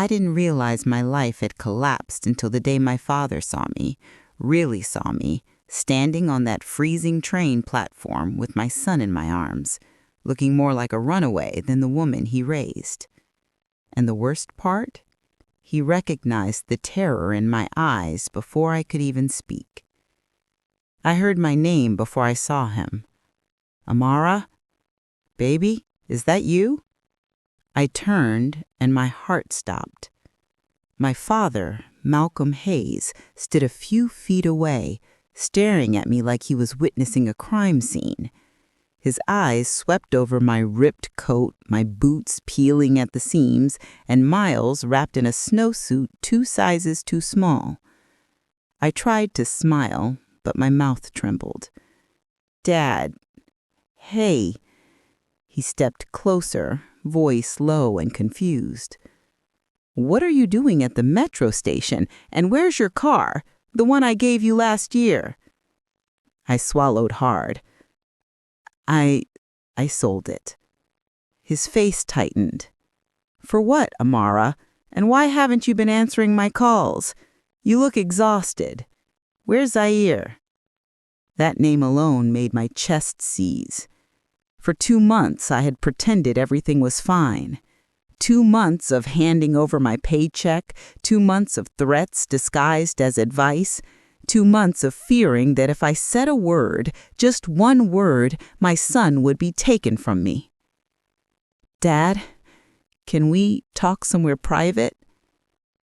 I didn't realize my life had collapsed until the day my father saw me, really saw me, standing on that freezing train platform with my son in my arms, looking more like a runaway than the woman he raised. And the worst part? He recognized the terror in my eyes before I could even speak. I heard my name before I saw him. Amara? Baby, is that you? I turned and my heart stopped. My father, Malcolm Hayes, stood a few feet away, staring at me like he was witnessing a crime scene. His eyes swept over my ripped coat, my boots peeling at the seams, and Miles wrapped in a snowsuit 2 sizes too small. I tried to smile, but my mouth trembled. Dad, hey. He stepped closer, voice low and confused. What are you doing at the metro station, and where's your car, the one I gave you last year? I swallowed hard. I sold it. His face tightened. For what, Amara? And why haven't you been answering my calls? You look exhausted. Where's Zaire? That name alone made my chest seize. For 2 months, I had pretended everything was fine. 2 months of handing over my paycheck, 2 months of threats disguised as advice, 2 months of fearing that if I said a word, just one word, my son would be taken from me. Dad, can we talk somewhere private?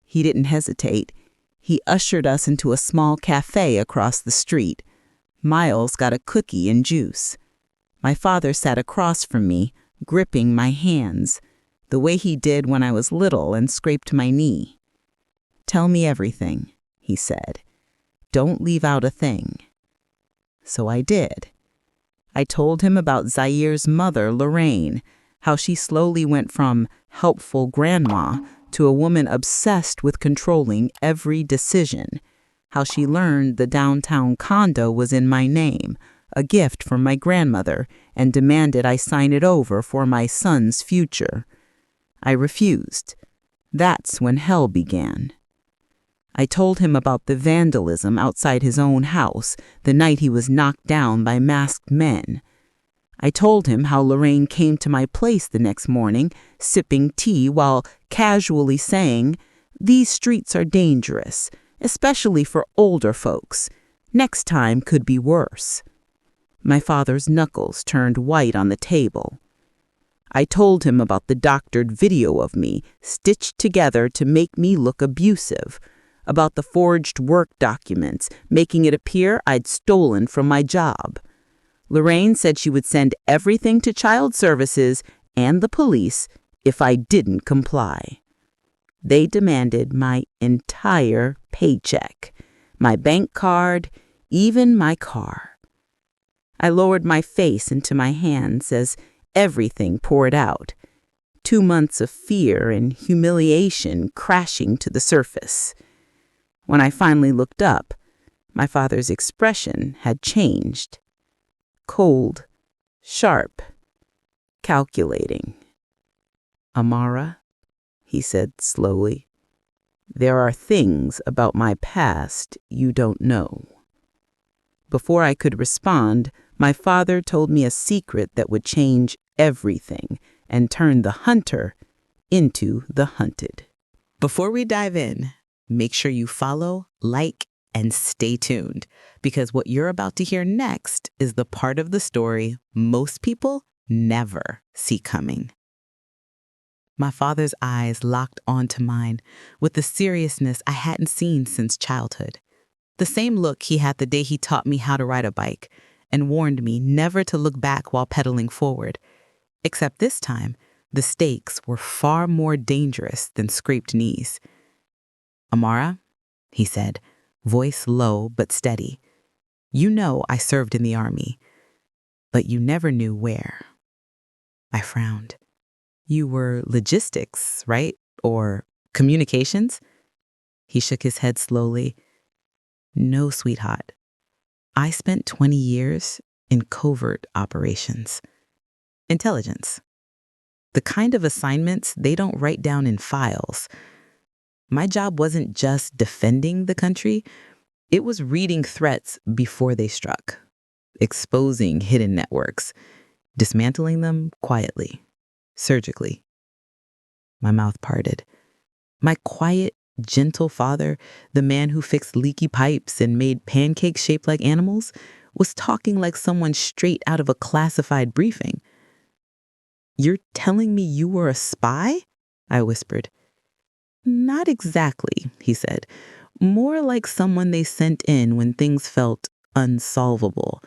He didn't hesitate. He ushered us into a small cafe across the street. Miles got a cookie and juice. My father sat across from me, gripping my hands, the way he did when I was little and scraped my knee. Tell me everything, he said. Don't leave out a thing. So I did. I told him about Zaire's mother, Lorraine, how she slowly went from helpful grandma to a woman obsessed with controlling every decision, how she learned the downtown condo was in my name, a gift from my grandmother, and demanded I sign it over for my son's future. I refused. That's when hell began. I told him about the vandalism outside his own house the night he was knocked down by masked men. I told him how Lorraine came to my place the next morning, sipping tea while casually saying, "These streets are dangerous, especially for older folks. Next time could be worse." My father's knuckles turned white on the table. I told him about the doctored video of me, stitched together to make me look abusive, about the forged work documents, making it appear I'd stolen from my job. Lorraine said she would send everything to child services and the police if I didn't comply. They demanded my entire paycheck, my bank card, even my car. I lowered my face into my hands as everything poured out, 2 months of fear and humiliation crashing to the surface. When I finally looked up, my father's expression had changed. Cold, sharp, calculating. "Amara," he said slowly, "there are things about my past you don't know." Before I could respond, my father told me a secret that would change everything and turn the hunter into the hunted. Before we dive in, make sure you follow, like, and stay tuned, because what you're about to hear next is the part of the story most people never see coming. My father's eyes locked onto mine with the seriousness I hadn't seen since childhood. The same look he had the day he taught me how to ride a bike and warned me never to look back while pedaling forward. Except this time, the stakes were far more dangerous than scraped knees. "Amara," he said, voice low but steady, "you know I served in the army, but you never knew where." I frowned. "You were logistics, right? Or communications?" He shook his head slowly. "No, sweetheart. I spent 20 years in covert operations. Intelligence. The kind of assignments they don't write down in files. My job wasn't just defending the country, it was reading threats before they struck, exposing hidden networks, dismantling them quietly, surgically. My mouth parted. My quiet, gentle father, the man who fixed leaky pipes and made pancakes shaped like animals, was talking like someone straight out of a classified briefing. "You're telling me you were a spy?" I whispered. "Not exactly," he said. "More like someone they sent in when things felt unsolvable,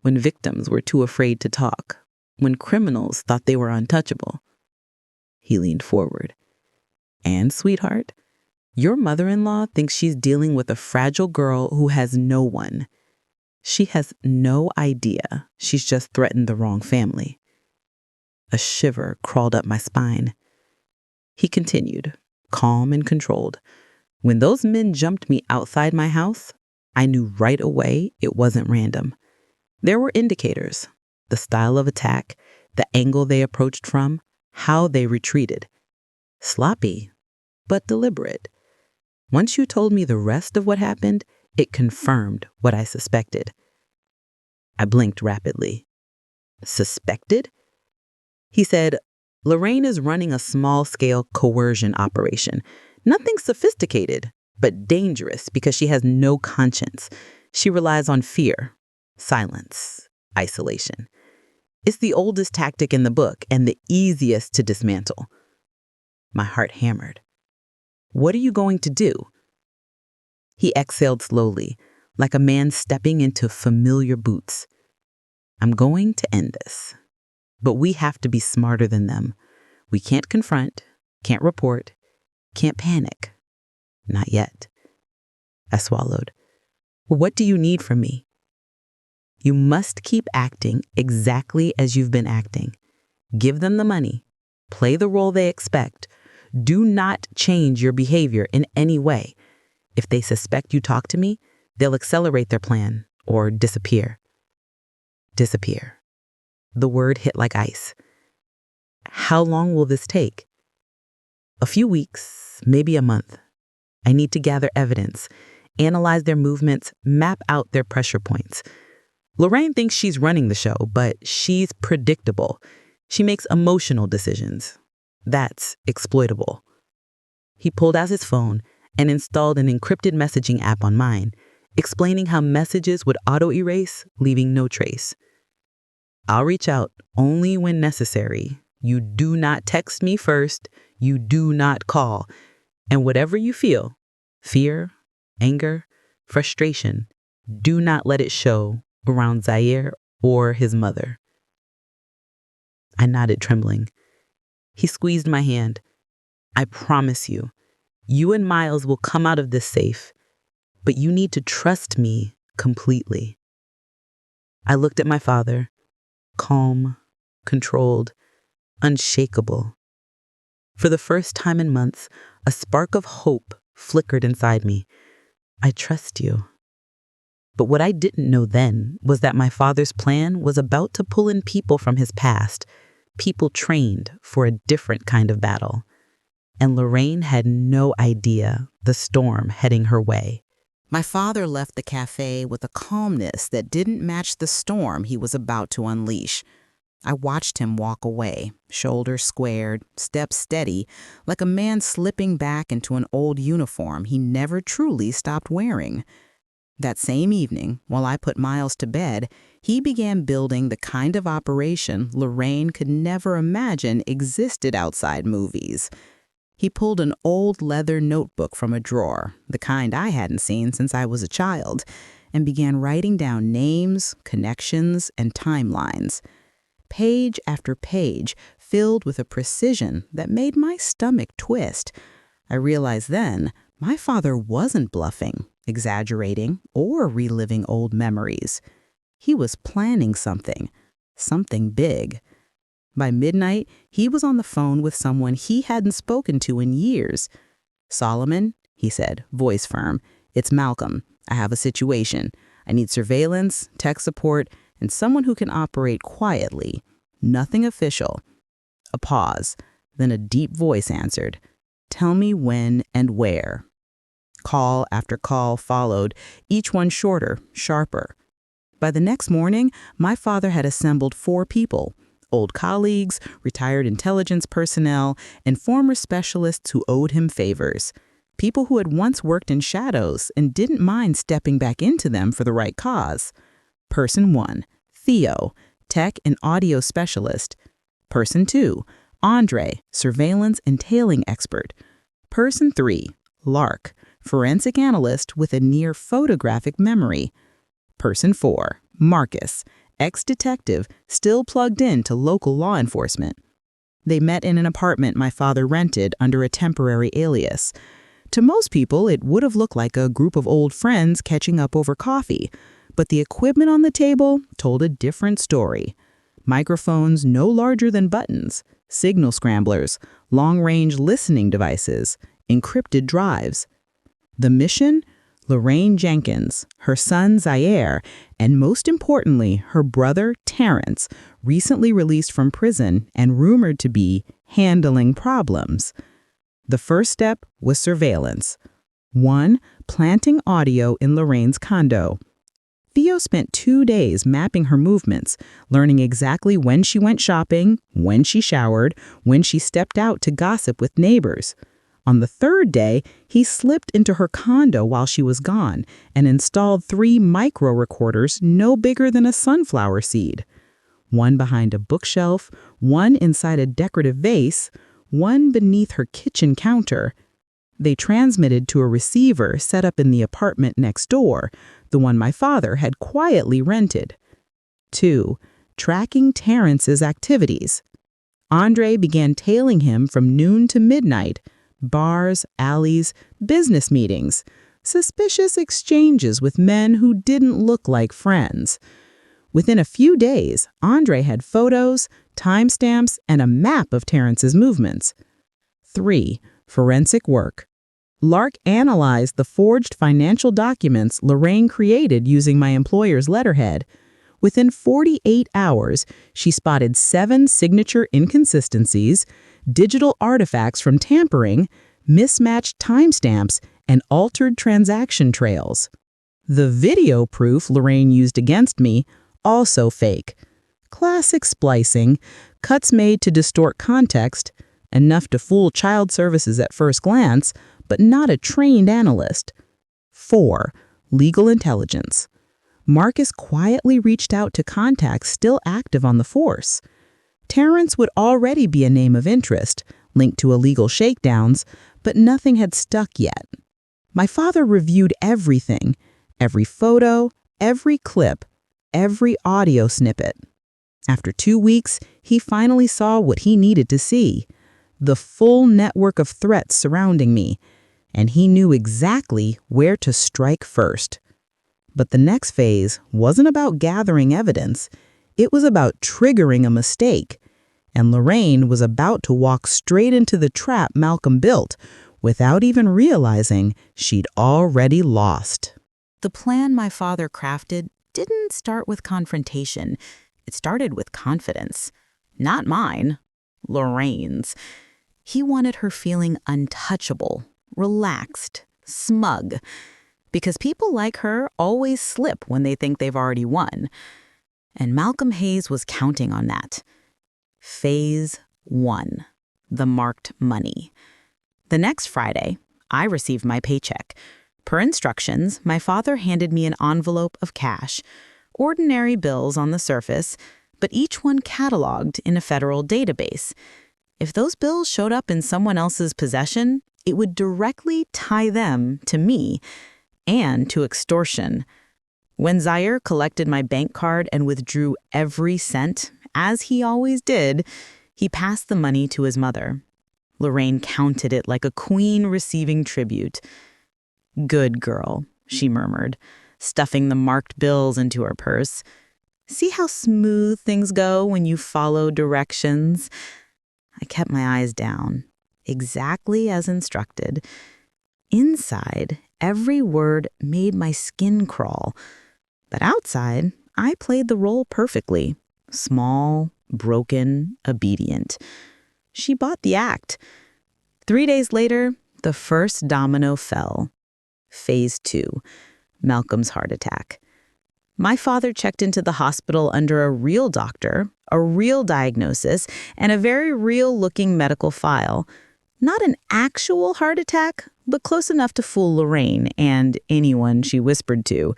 when victims were too afraid to talk, when criminals thought they were untouchable." He leaned forward. "And, sweetheart, your mother-in-law thinks she's dealing with a fragile girl who has no one. She has no idea she's just threatened the wrong family." A shiver crawled up my spine. He continued, calm and controlled. "When those men jumped me outside my house, I knew right away it wasn't random. There were indicators: the style of attack, the angle they approached from, how they retreated. Sloppy, but deliberate. Once you told me the rest of what happened, it confirmed what I suspected." I blinked rapidly. "Suspected?" He said, "Lorraine is running a small-scale coercion operation. Nothing sophisticated, but dangerous because she has no conscience. She relies on fear, silence, isolation. It's the oldest tactic in the book and the easiest to dismantle." My heart hammered. "What are you going to do?" He exhaled slowly, like a man stepping into familiar boots. "I'm going to end this. But we have to be smarter than them. We can't confront, can't report, can't panic. Not yet." I swallowed. "What do you need from me?" "You must keep acting exactly as you've been acting. Give them the money. Play the role they expect. Do not change your behavior in any way. If they suspect you talk to me, they'll accelerate their plan or disappear." Disappear. The word hit like ice. "How long will this take?" "A few weeks, maybe a month. I need to gather evidence, analyze their movements, map out their pressure points. Lorraine thinks she's running the show, but she's predictable. She makes emotional decisions. That's exploitable." He pulled out his phone and installed an encrypted messaging app on mine, explaining how messages would auto-erase, leaving no trace. "I'll reach out only when necessary. You do not text me first. You do not call. And whatever you feel, fear, anger, frustration, do not let it show around Zaire or his mother." I nodded, trembling. He squeezed my hand. "I promise you, you and Miles will come out of this safe, but you need to trust me completely." I looked at my father, calm, controlled, unshakable. For the first time in months, a spark of hope flickered inside me. "I trust you." But what I didn't know then was that my father's plan was about to pull in people from his past, people trained for a different kind of battle. And Lorraine had no idea the storm heading her way. My father left the cafe with a calmness that didn't match the storm he was about to unleash. I watched him walk away, shoulders squared, steps steady, like a man slipping back into an old uniform he never truly stopped wearing. That same evening, while I put Miles to bed, he began building the kind of operation Lorraine could never imagine existed outside movies. He pulled an old leather notebook from a drawer, the kind I hadn't seen since I was a child, and began writing down names, connections, and timelines. Page after page, filled with a precision that made my stomach twist. I realized then my father wasn't bluffing, exaggerating, or reliving old memories. He was planning something big. By midnight, he was on the phone with someone he hadn't spoken to in years. "Solomon," he said, voice firm, "it's Malcolm. I have a situation. I need surveillance, tech support, and someone who can operate quietly. Nothing official." A pause, then a deep voice answered, Tell me when and where. Call after call followed, each one shorter, sharper. By the next morning, my father had assembled 4 people, old colleagues, retired intelligence personnel, and former specialists who owed him favors. People who had once worked in shadows and didn't mind stepping back into them for the right cause. Person 1, Theo, tech and audio specialist. Person 2, Andre, surveillance and tailing expert. Person 3, Lark, forensic analyst with a near photographic memory. Person 4, Marcus, ex-detective still plugged in to local law enforcement. They met in an apartment my father rented under a temporary alias. To most people, it would have looked like a group of old friends catching up over coffee, but the equipment on the table told a different story. Microphones no larger than buttons, signal scramblers, long-range listening devices, encrypted drives. The mission? Lorraine Jenkins, her son Zaire, and most importantly, her brother Terrence, recently released from prison and rumored to be handling problems. The first step was surveillance. 1, planting audio in Lorraine's condo. Theo spent 2 days mapping her movements, learning exactly when she went shopping, when she showered, when she stepped out to gossip with neighbors. On the 3rd day, he slipped into her condo while she was gone and installed 3 micro recorders no bigger than a sunflower seed. 1 behind a bookshelf, 1 inside a decorative vase, 1 beneath her kitchen counter. They transmitted to a receiver set up in the apartment next door, the one my father had quietly rented. 2, tracking Terrence's activities. Andre began tailing him from noon to midnight. Bars, alleys, business meetings, suspicious exchanges with men who didn't look like friends. Within a few days, Andre had photos, timestamps, and a map of Terrence's movements. 3, forensic work. Lark analyzed the forged financial documents Lorraine created using my employer's letterhead. Within 48 hours, she spotted 7 signature inconsistencies, digital artifacts from tampering, mismatched timestamps, and altered transaction trails. The video proof Lorraine used against me, also fake. Classic splicing, cuts made to distort context, enough to fool child services at first glance, but not a trained analyst. 4, legal intelligence. Marcus quietly reached out to contacts still active on the force. Terrence would already be a name of interest, linked to illegal shakedowns, but nothing had stuck yet. My father reviewed everything, every photo, every clip, every audio snippet. After 2 weeks, he finally saw what he needed to see, the full network of threats surrounding me, and he knew exactly where to strike first. But the next phase wasn't about gathering evidence. It was about triggering a mistake, and Lorraine was about to walk straight into the trap Malcolm built without even realizing she'd already lost. The plan my father crafted didn't start with confrontation. It started with confidence. Not mine, Lorraine's. He wanted her feeling untouchable, relaxed, smug, because people like her always slip when they think they've already won. And Malcolm Hayes was counting on that. Phase 1, the marked money. The next Friday, I received my paycheck. Per instructions, my father handed me an envelope of cash, ordinary bills on the surface, but each one cataloged in a federal database. If those bills showed up in someone else's possession, it would directly tie them to me and to extortion. When Zaire collected my bank card and withdrew every cent, as he always did, he passed the money to his mother. Lorraine counted it like a queen receiving tribute. "Good girl," she murmured, stuffing the marked bills into her purse. "See how smooth things go when you follow directions?" I kept my eyes down, exactly as instructed. Inside, every word made my skin crawl. But outside, I played the role perfectly. Small, broken, obedient. She bought the act. 3 days later, the first domino fell. Phase 2, Malcolm's heart attack. My father checked into the hospital under a real doctor, a real diagnosis, and a very real-looking medical file. Not an actual heart attack, but close enough to fool Lorraine and anyone she whispered to.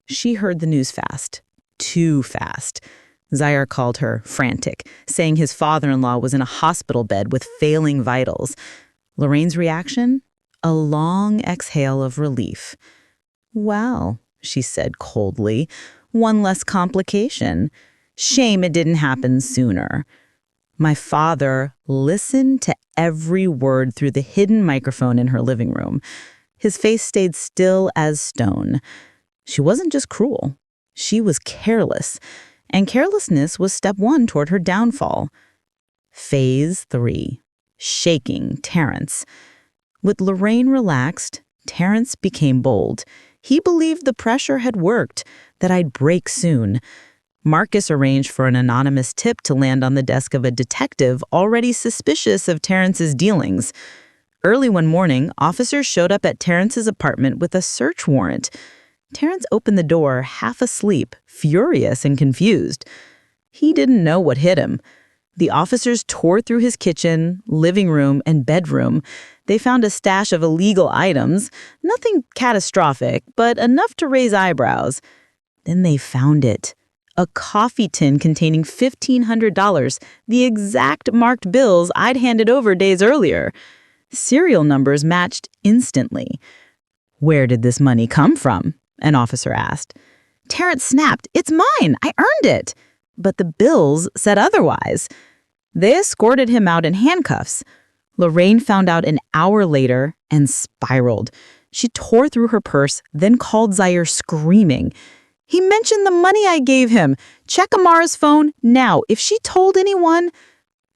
She heard the news fast. Too fast. Zaire called her frantic, saying his father-in-law was in a hospital bed with failing vitals. Lorraine's reaction? A long exhale of relief. "Well," she said coldly, "one less complication. Shame it didn't happen sooner." My father listened to every word through the hidden microphone in her living room. His face stayed still as stone. She wasn't just cruel. She was careless. And carelessness was step 1 toward her downfall. Phase 3. Shaking Terrence. With Lorraine relaxed, Terrence became bold. He believed the pressure had worked, that I'd break soon. Marcus arranged for an anonymous tip to land on the desk of a detective already suspicious of Terrence's dealings. Early one morning, officers showed up at Terrence's apartment with a search warrant. Terrence opened the door, half asleep, furious and confused. He didn't know what hit him. The officers tore through his kitchen, living room, and bedroom. They found a stash of illegal items, nothing catastrophic, but enough to raise eyebrows. Then they found it. A coffee tin containing $1,500, the exact marked bills I'd handed over days earlier. Serial numbers matched instantly. "Where did this money come from?" an officer asked. Terrence snapped, "It's mine! I earned it!" But the bills said otherwise. They escorted him out in handcuffs. Lorraine found out an hour later and spiraled. She tore through her purse, then called Zaire screaming. "He mentioned the money I gave him. Check Amara's phone now. If she told anyone..."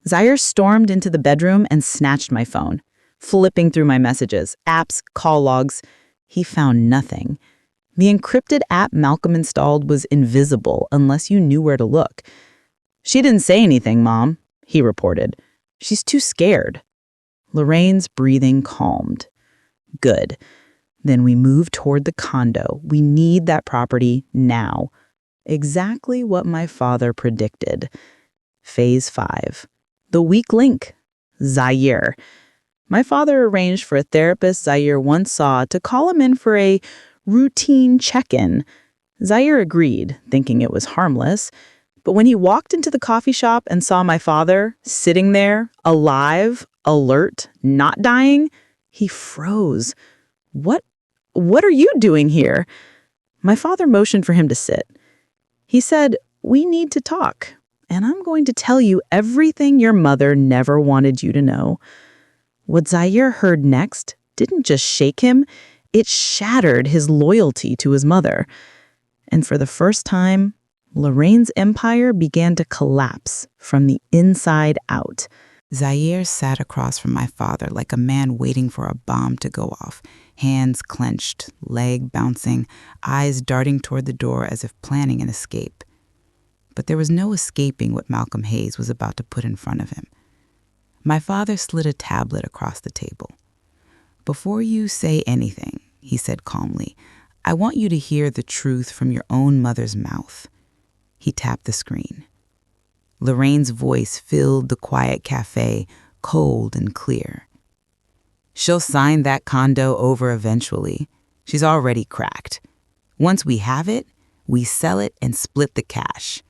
Zaire stormed into the bedroom and snatched my phone, flipping through my messages, apps, call logs. He found nothing. The encrypted app Malcolm installed was invisible unless you knew where to look. "She didn't say anything, Mom," he reported. "She's too scared." Lorraine's breathing calmed. Good. Then we moved toward the condo. We need that property now. Exactly what my father predicted. Phase 5. The weak link. Zaire. My father arranged for a therapist Zaire once saw to call him in for a routine check-in. Zaire agreed, thinking it was harmless. But when he walked into the coffee shop and saw my father sitting there, alive, alert, not dying, he froze. What are you doing here?" My father motioned for him to sit. He said, "We need to talk, and I'm going to tell you everything your mother never wanted you to know." What Zaire heard next didn't just shake him, it shattered his loyalty to his mother. And for the first time, Lorraine's empire began to collapse from the inside out. Zaire sat across from my father like a man waiting for a bomb to go off, hands clenched, leg bouncing, eyes darting toward the door as if planning an escape. But there was no escaping what Malcolm Hayes was about to put in front of him. My father slid a tablet across the table. "Before you say anything," he said calmly, "I want you to hear the truth from your own mother's mouth." He tapped the screen. Lorraine's voice filled the quiet cafe, cold and clear. "She'll sign that condo over eventually. She's already cracked. Once we have it, we sell it and split the cash.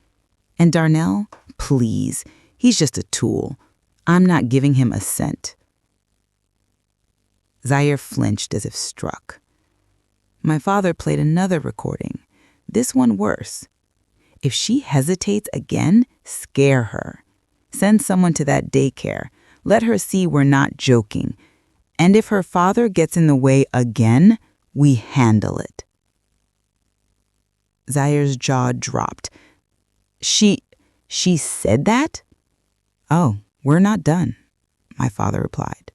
And Darnell, please, he's just a tool. I'm not giving him a cent." Zaire flinched as if struck. My father played another recording, this one worse. "If she hesitates again, scare her. Send someone to that daycare. Let her see we're not joking. And if her father gets in the way again, we handle it." Zaire's jaw dropped. She said that?" "Oh, we're not done," my father replied.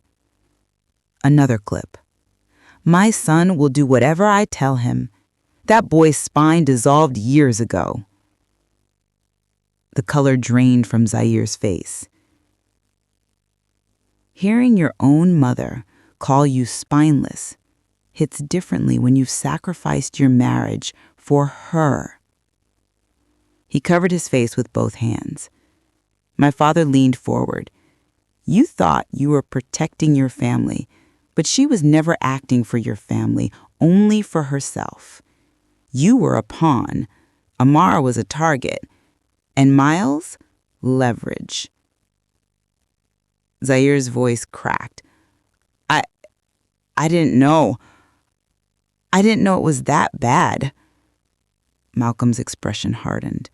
Another clip. "My son will do whatever I tell him. That boy's spine dissolved years ago." The color drained from Zaire's face. Hearing your own mother call you spineless hits differently when you've sacrificed your marriage for her. He covered his face with both hands. My father leaned forward. You thought you were protecting your family, but she was never acting for your family, only for herself. You were a pawn, Amara was a target, and Miles, leverage. Zaire's voice cracked. I didn't know. I didn't know it was that bad. Malcolm's expression hardened.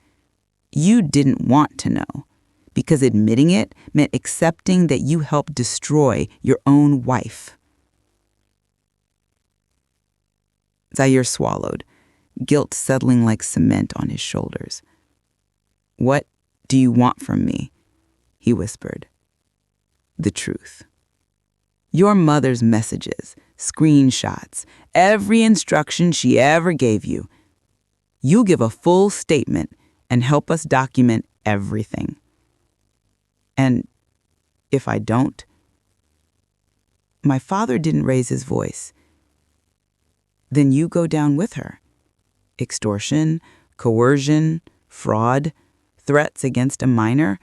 You didn't want to know, because admitting it meant accepting that you helped destroy your own wife. Zaire swallowed, guilt settling like cement on his shoulders. What do you want from me? He whispered. The truth. Your mother's messages, screenshots, every instruction she ever gave you. You give a full statement and help us document everything. And if I don't? My father didn't raise his voice. Then you go down with her. Extortion, coercion, fraud, threats against a minor.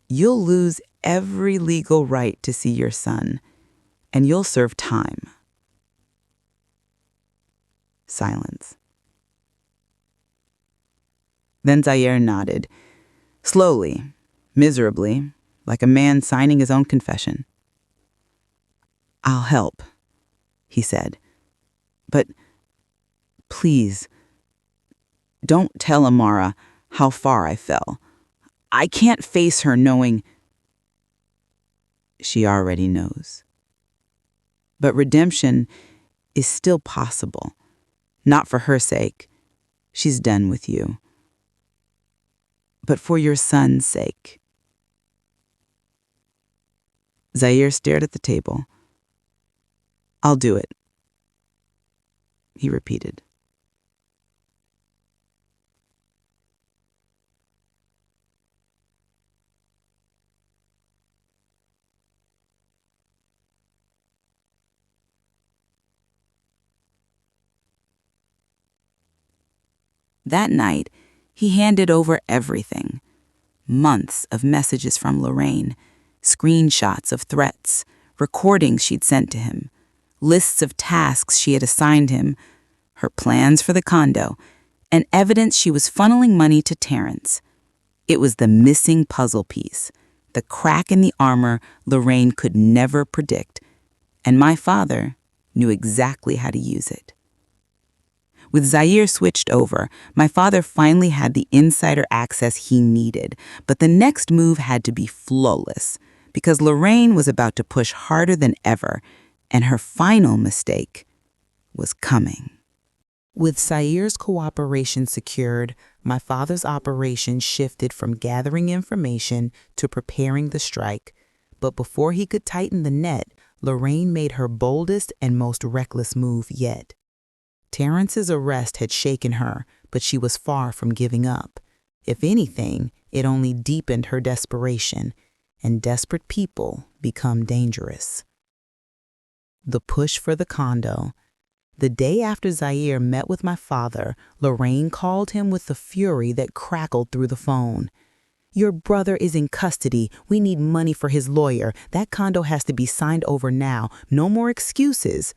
You'll lose every legal right to see your son, and you'll serve time. Silence. Then Zaire nodded, slowly, miserably, like a man signing his own confession. I'll help, he said. But please, don't tell Amara how far I fell. I can't face her knowing. She already knows. But redemption is still possible. Not for her sake. She's done with you. But for your son's sake. Zaire stared at the table. I'll do it, he repeated. That night, he handed over everything. Months of messages from Lorraine, screenshots of threats, recordings she'd sent to him, lists of tasks she had assigned him, her plans for the condo, and evidence she was funneling money to Terrence. It was the missing puzzle piece, the crack in the armor Lorraine could never predict, and my father knew exactly how to use it. With Zaire switched over, my father finally had the insider access he needed, but the next move had to be flawless, because Lorraine was about to push harder than ever, and her final mistake was coming. With Zaire's cooperation secured, my father's operation shifted from gathering information to preparing the strike. But before he could tighten the net, Lorraine made her boldest and most reckless move yet. Terrence's arrest had shaken her, but she was far from giving up. If anything, it only deepened her desperation, and desperate people become dangerous. The push for the condo. The day after Zaire met with my father, Lorraine called him with the fury that crackled through the phone. Your brother is in custody. We need money for his lawyer. That condo has to be signed over now. No more excuses.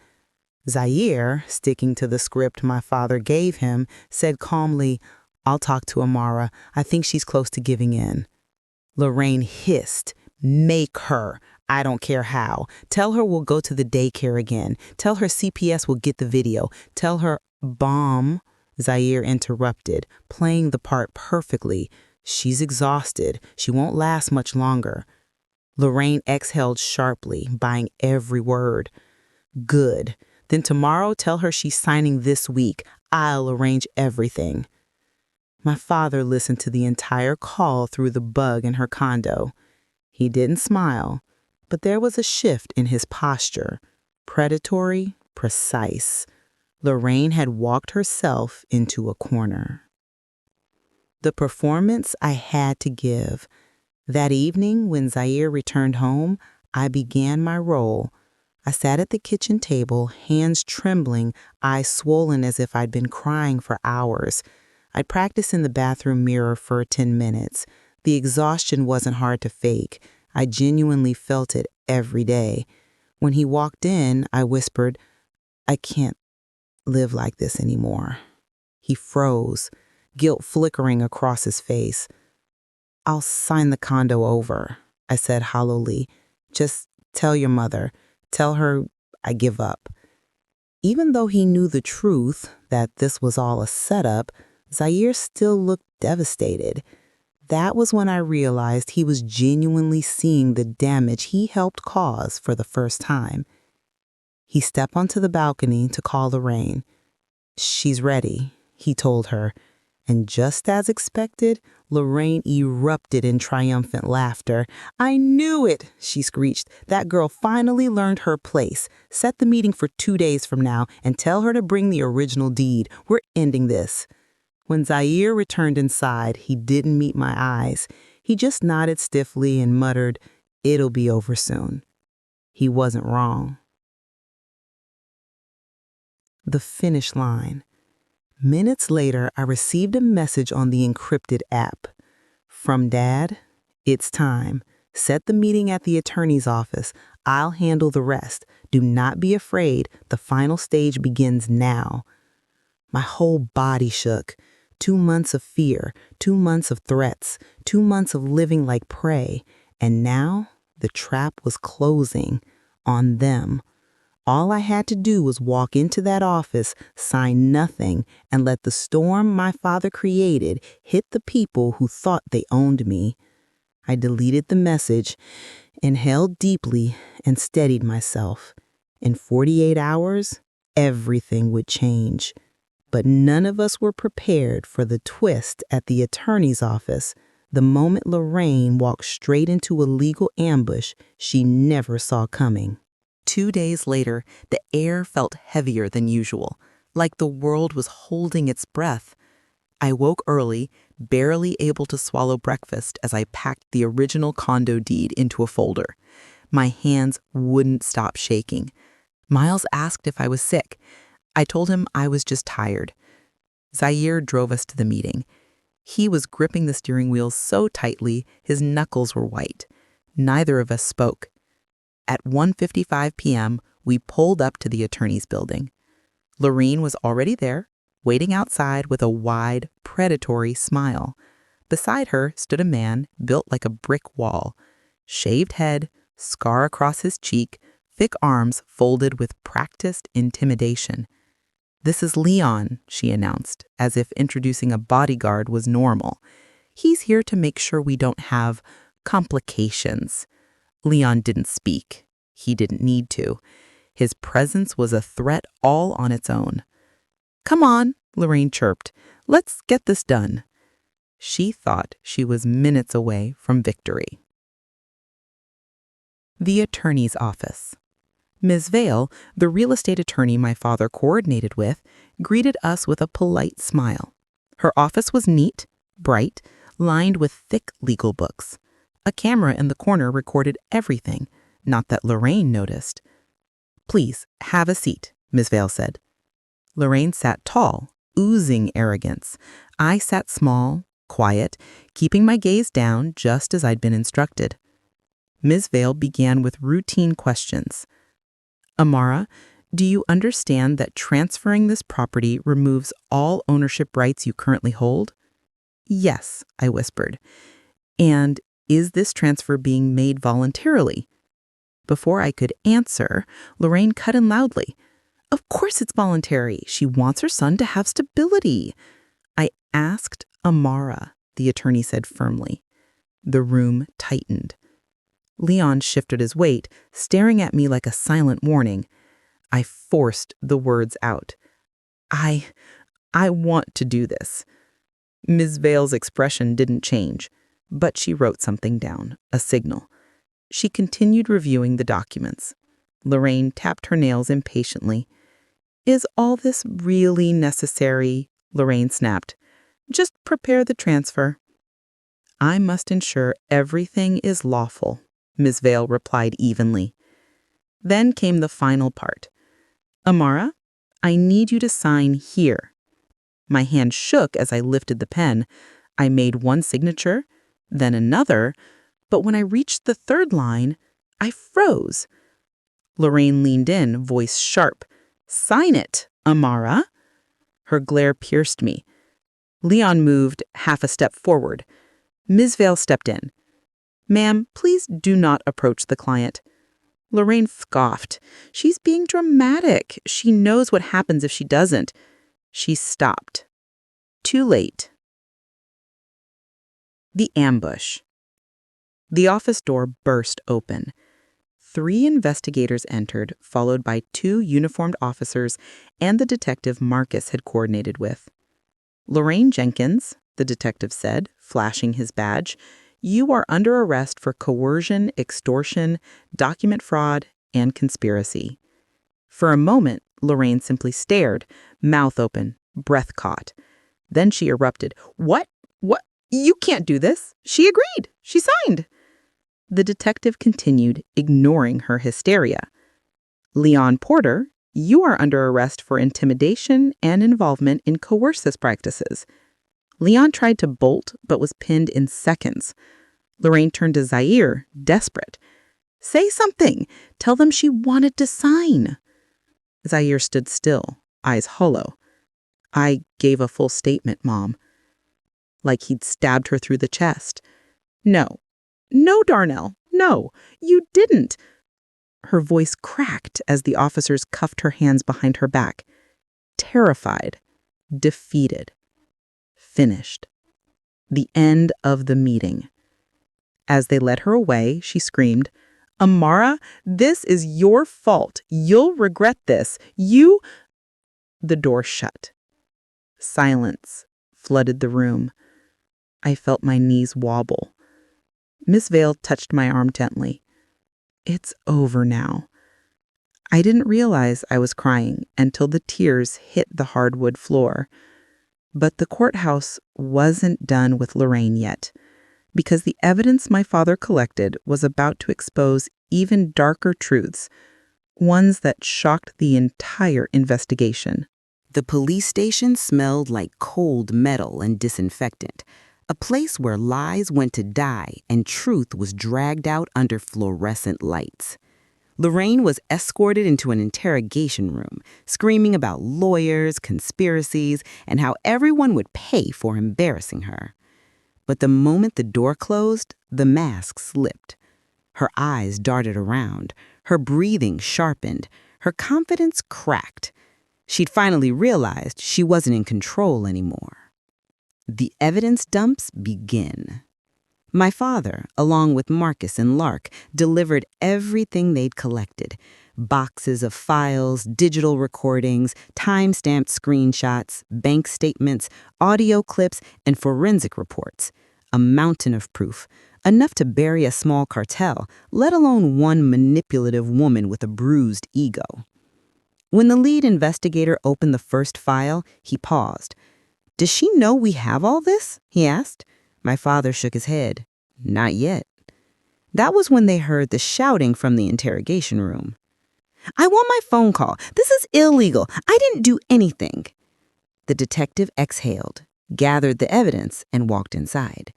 Zaire, sticking to the script my father gave him, said calmly, I'll talk to Amara. I think she's close to giving in. Lorraine hissed, Make her. I don't care how. Tell her we'll go to the daycare again. Tell her CPS will get the video. Tell her, Bomb, Zaire interrupted, playing the part perfectly. She's exhausted. She won't last much longer. Lorraine exhaled sharply, buying every word. Good. Then tomorrow tell her she's signing this week. I'll arrange everything. My father listened to the entire call through the bug in her condo. He didn't smile, but there was a shift in his posture. Predatory, precise. Lorraine had walked herself into a corner. The performance I had to give. That evening, when Zaire returned home, I began my role. I sat at the kitchen table, hands trembling, eyes swollen as if I'd been crying for hours. I'd practiced in the bathroom mirror for 10 minutes. The exhaustion wasn't hard to fake. I genuinely felt it every day. When he walked in, I whispered, "I can't live like this anymore." He froze, guilt flickering across his face. "I'll sign the condo over," I said hollowly. "Just tell your mother. Tell her I give up." Even though he knew the truth, that this was all a setup, Zaire still looked devastated. That was when I realized he was genuinely seeing the damage he helped cause for the first time. He stepped onto the balcony to call Lorraine. "She's ready," he told her. And just as expected, Lorraine erupted in triumphant laughter. "I knew it," she screeched. "That girl finally learned her place. Set the meeting for 2 days from now and tell her to bring the original deed. We're ending this." When Zaire returned inside, he didn't meet my eyes. He just nodded stiffly and muttered, "It'll be over soon." He wasn't wrong. The finish line. Minutes later, I received a message on the encrypted app. "From Dad, it's time. Set the meeting at the attorney's office. I'll handle the rest. Do not be afraid. The final stage begins now." My whole body shook. 2 months of fear, 2 months of threats, 2 months of living like prey. And now the trap was closing on them. All I had to do was walk into that office, sign nothing, and let the storm my father created hit the people who thought they owned me. I deleted the message, inhaled deeply, and steadied myself. In 48 hours, everything would change. But none of us were prepared for the twist at the attorney's office the moment Lorraine walked straight into a legal ambush she never saw coming. 2 days later, the air felt heavier than usual, like the world was holding its breath. I woke early, barely able to swallow breakfast as I packed the original condo deed into a folder. My hands wouldn't stop shaking. Miles asked if I was sick. I told him I was just tired. Zaire drove us to the meeting. He was gripping the steering wheel so tightly, his knuckles were white. Neither of us spoke. At 1:55 p.m., we pulled up to the attorney's building. Lorraine was already there, waiting outside with a wide, predatory smile. Beside her stood a man built like a brick wall. Shaved head, scar across his cheek, thick arms folded with practiced intimidation. "This is Leon," she announced, as if introducing a bodyguard was normal. "He's here to make sure we don't have complications." Leon didn't speak. He didn't need to. His presence was a threat all on its own. "Come on," Lorraine chirped. "Let's get this done." She thought she was minutes away from victory. The attorney's office. Ms. Vale, the real estate attorney my father coordinated with, greeted us with a polite smile. Her office was neat, bright, lined with thick legal books. A camera in the corner recorded everything, not that Lorraine noticed. "Please, have a seat," Ms. Vale said. Lorraine sat tall, oozing arrogance. I sat small, quiet, keeping my gaze down just as I'd been instructed. Ms. Vale began with routine questions. "Amara, do you understand that transferring this property removes all ownership rights you currently hold?" "Yes," I whispered. "And is this transfer being made voluntarily?" Before I could answer, Lorraine cut in loudly. "Of course it's voluntary. She wants her son to have stability." "I asked Amara," the attorney said firmly. The room tightened. Leon shifted his weight, staring at me like a silent warning. I forced the words out. I want to do this." Ms. Vale's expression didn't change, but she wrote something down, a signal. She continued reviewing the documents. Lorraine tapped her nails impatiently. "Is all this really necessary?" Lorraine snapped. "Just prepare the transfer." "I must ensure everything is lawful," Miss Vale replied evenly. Then came the final part. Amara, I need you to sign here. My hand shook as I lifted the pen. I made one signature, then another, but when I reached the third line, I froze. Lorraine leaned in, voice sharp. Sign it, Amara. Her glare pierced me. Leon moved half a step forward. Ms. Vale stepped in. Ma'am, please do not approach the client. Lorraine scoffed. She's being dramatic. She knows what happens if she doesn't. She stopped. Too late. The ambush. The office door burst open. 3 investigators entered, followed by 2 uniformed officers and the detective Marcus had coordinated with. Lorraine Jenkins, the detective said, flashing his badge, you are under arrest for coercion, extortion, document fraud, and conspiracy. For a moment, Lorraine simply stared, mouth open, breath caught. Then she erupted. What? What? You can't do this. She agreed. She signed. The detective continued, ignoring her hysteria. Leon Porter, you are under arrest for intimidation and involvement in coercive practices. Leon tried to bolt, but was pinned in seconds. Lorraine turned to Zaire, desperate. Say something. Tell them she wanted to sign. Zaire stood still, eyes hollow. I gave a full statement, Mom. Like he'd stabbed her through the chest. No. No, Darnell. No, you didn't. Her voice cracked as the officers cuffed her hands behind her back. Terrified. Defeated. Finished. The end of the meeting. As they led her away, she screamed, Amara, this is your fault. You'll regret this. You... The door shut. Silence flooded the room. I felt my knees wobble. Miss Vale touched my arm gently. It's over now. I didn't realize I was crying until the tears hit the hardwood floor. But the courthouse wasn't done with Lorraine yet, because the evidence my father collected was about to expose even darker truths, ones that shocked the entire investigation. The police station smelled like cold metal and disinfectant, a place where lies went to die and truth was dragged out under fluorescent lights. Lorraine was escorted into an interrogation room, screaming about lawyers, conspiracies, and how everyone would pay for embarrassing her. But the moment the door closed, the mask slipped. Her eyes darted around, her breathing sharpened, her confidence cracked. She'd finally realized she wasn't in control anymore. The evidence dumps begin. My father, along with Marcus and Lark, delivered everything they'd collected. Boxes of files, digital recordings, time-stamped screenshots, bank statements, audio clips, and forensic reports. A mountain of proof, enough to bury a small cartel, let alone one manipulative woman with a bruised ego. When the lead investigator opened the first file, he paused. Does she know we have all this? He asked. My father shook his head. Not yet. That was when they heard the shouting from the interrogation room. I want my phone call. This is illegal. I didn't do anything. The detective exhaled, gathered the evidence, and walked inside.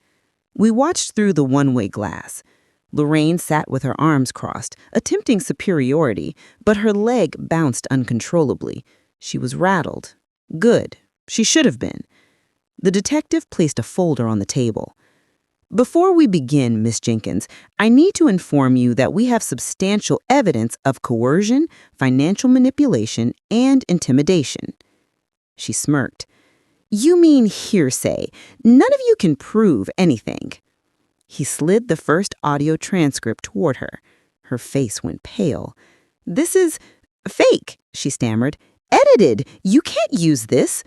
We watched through the one-way glass. Lorraine sat with her arms crossed, attempting superiority, but her leg bounced uncontrollably. She was rattled. Good. She should have been. The detective placed a folder on the table. Before we begin, Miss Jenkins, I need to inform you that we have substantial evidence of coercion, financial manipulation, and intimidation. She smirked. You mean hearsay. None of you can prove anything. He slid the first audio transcript toward her. Her face went pale. This is fake, she stammered. Edited. You can't use this.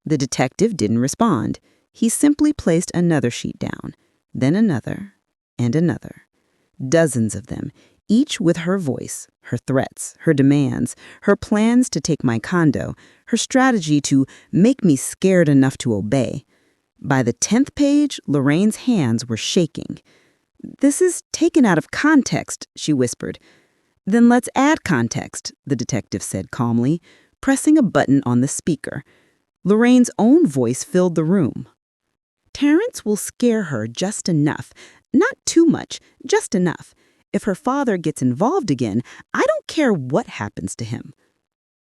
The detective didn't respond. He simply placed another sheet down, then another, and another. Dozens of them, each with her voice, her threats, her demands, her plans to take my condo, her strategy to make me scared enough to obey. By the 10th page, Lorraine's hands were shaking. This is taken out of context, she whispered. Then let's add context, the detective said calmly, pressing a button on the speaker. Lorraine's own voice filled the room. Terrence will scare her just enough. Not too much, just enough. If her father gets involved again, I don't care what happens to him.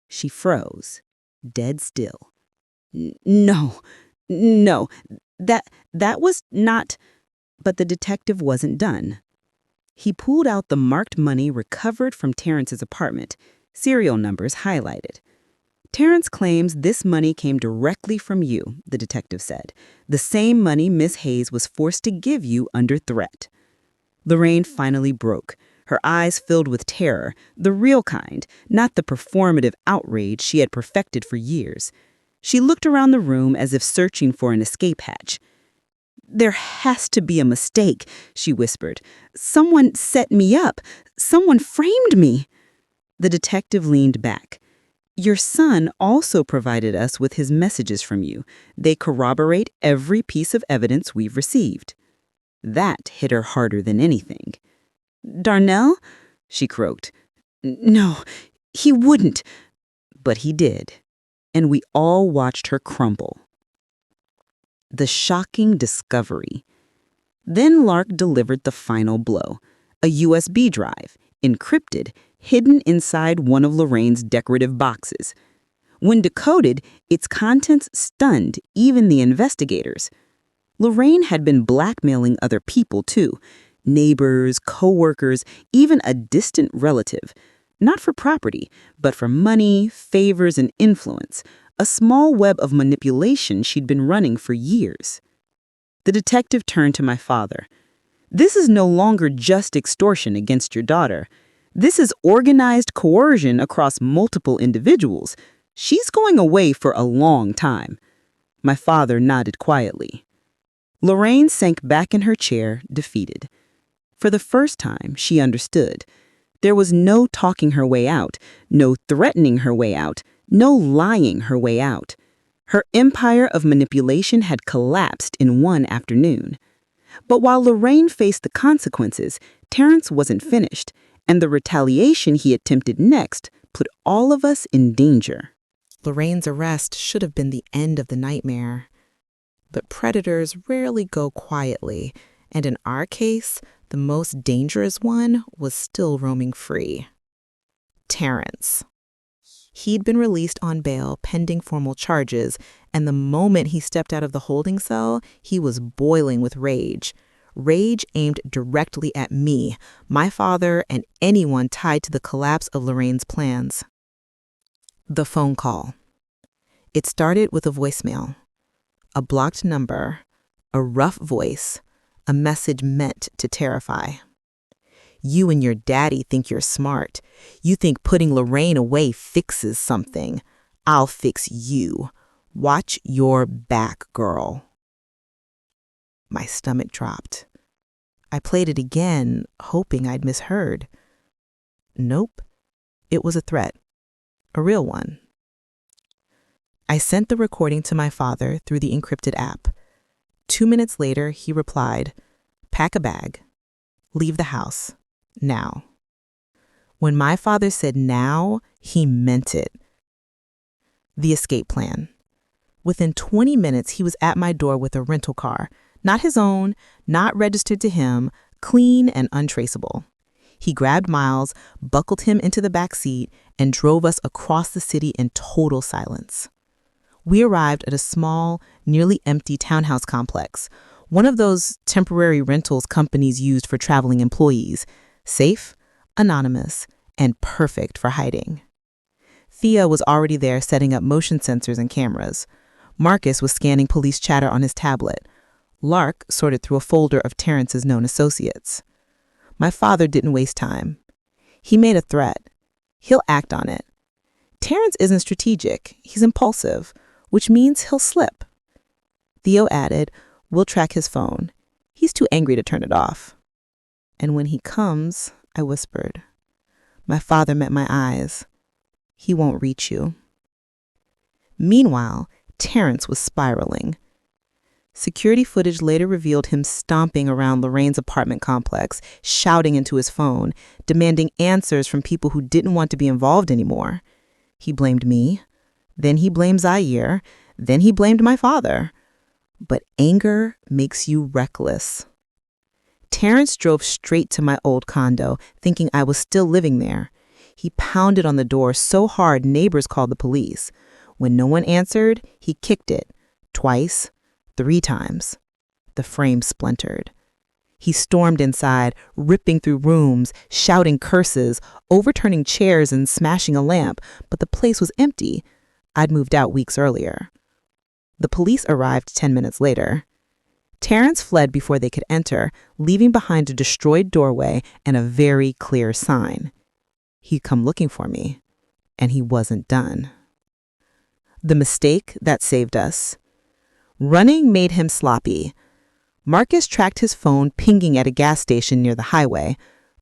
She froze, dead still. No, that was not... But the detective wasn't done. He pulled out the marked money recovered from Terrence's apartment, serial numbers highlighted. Terrence claims this money came directly from you, the detective said. The same money Miss Hayes was forced to give you under threat. Lorraine finally broke, her eyes filled with terror, the real kind, not the performative outrage she had perfected for years. She looked around the room as if searching for an escape hatch. There has to be a mistake, she whispered. Someone set me up. Someone framed me. The detective leaned back. Your son also provided us with his messages from you. They corroborate every piece of evidence we've received. That hit her harder than anything. Darnell? She croaked. No, he wouldn't. But he did. And we all watched her crumble. The shocking discovery. Then Lark delivered the final blow. A USB drive, encrypted, hidden inside one of Lorraine's decorative boxes. When decoded, its contents stunned even the investigators. Lorraine had been blackmailing other people, too. Neighbors, co-workers, even a distant relative. Not for property, but for money, favors, and influence. A small web of manipulation she'd been running for years. The detective turned to my father. This is no longer just extortion against your daughter. This is organized coercion across multiple individuals. She's going away for a long time. My father nodded quietly. Lorraine sank back in her chair, defeated. For the first time, she understood. There was no talking her way out, no threatening her way out, no lying her way out. Her empire of manipulation had collapsed in one afternoon. But while Lorraine faced the consequences, Terrence wasn't finished, and the retaliation he attempted next put all of us in danger. Lorraine's arrest should have been the end of the nightmare. But predators rarely go quietly, and in our case, the most dangerous one was still roaming free. Terrence. He'd been released on bail pending formal charges, and the moment he stepped out of the holding cell, he was boiling with rage. Rage aimed directly at me, my father, and anyone tied to the collapse of Lorraine's plans. The phone call. It started with a voicemail. A blocked number, a rough voice, a message meant to terrify. You and your daddy think you're smart. You think putting Lorraine away fixes something. I'll fix you. Watch your back, girl. My stomach dropped. I played it again, hoping I'd misheard. Nope. It was a threat. A real one. I sent the recording to my father through the encrypted app. 2 minutes later, he replied, "Pack a bag. Leave the house. Now." When my father said now, he meant it. The escape plan. Within 20 minutes, he was at my door with a rental car, not his own, not registered to him, clean and untraceable. He grabbed Miles, buckled him into the back seat, and drove us across the city in total silence. We arrived at a small, nearly empty townhouse complex, one of those temporary rentals companies used for traveling employees, safe, anonymous, and perfect for hiding. Thea was already there setting up motion sensors and cameras. Marcus was scanning police chatter on his tablet. Lark sorted through a folder of Terrence's known associates. My father didn't waste time. He made a threat. He'll act on it. Terrence isn't strategic. He's impulsive, which means he'll slip. Theo added, "We'll track his phone. He's too angry to turn it off." "And when he comes," I whispered. My father met my eyes. "He won't reach you." Meanwhile, Terrence was spiraling. Security footage later revealed him stomping around Lorraine's apartment complex, shouting into his phone, demanding answers from people who didn't want to be involved anymore. He blamed me, then he blamed Zaire, then he blamed my father. But anger makes you reckless. Terrence drove straight to my old condo, thinking I was still living there. He pounded on the door so hard neighbors called the police. When no one answered, he kicked it. Twice, 3 times. The frame splintered. He stormed inside, ripping through rooms, shouting curses, overturning chairs and smashing a lamp, but the place was empty. I'd moved out weeks earlier. The police arrived 10 minutes later. Terrence fled before they could enter, leaving behind a destroyed doorway and a very clear sign. He'd come looking for me, and he wasn't done. The mistake that saved us. Running made him sloppy. Marcus tracked his phone pinging at a gas station near the highway,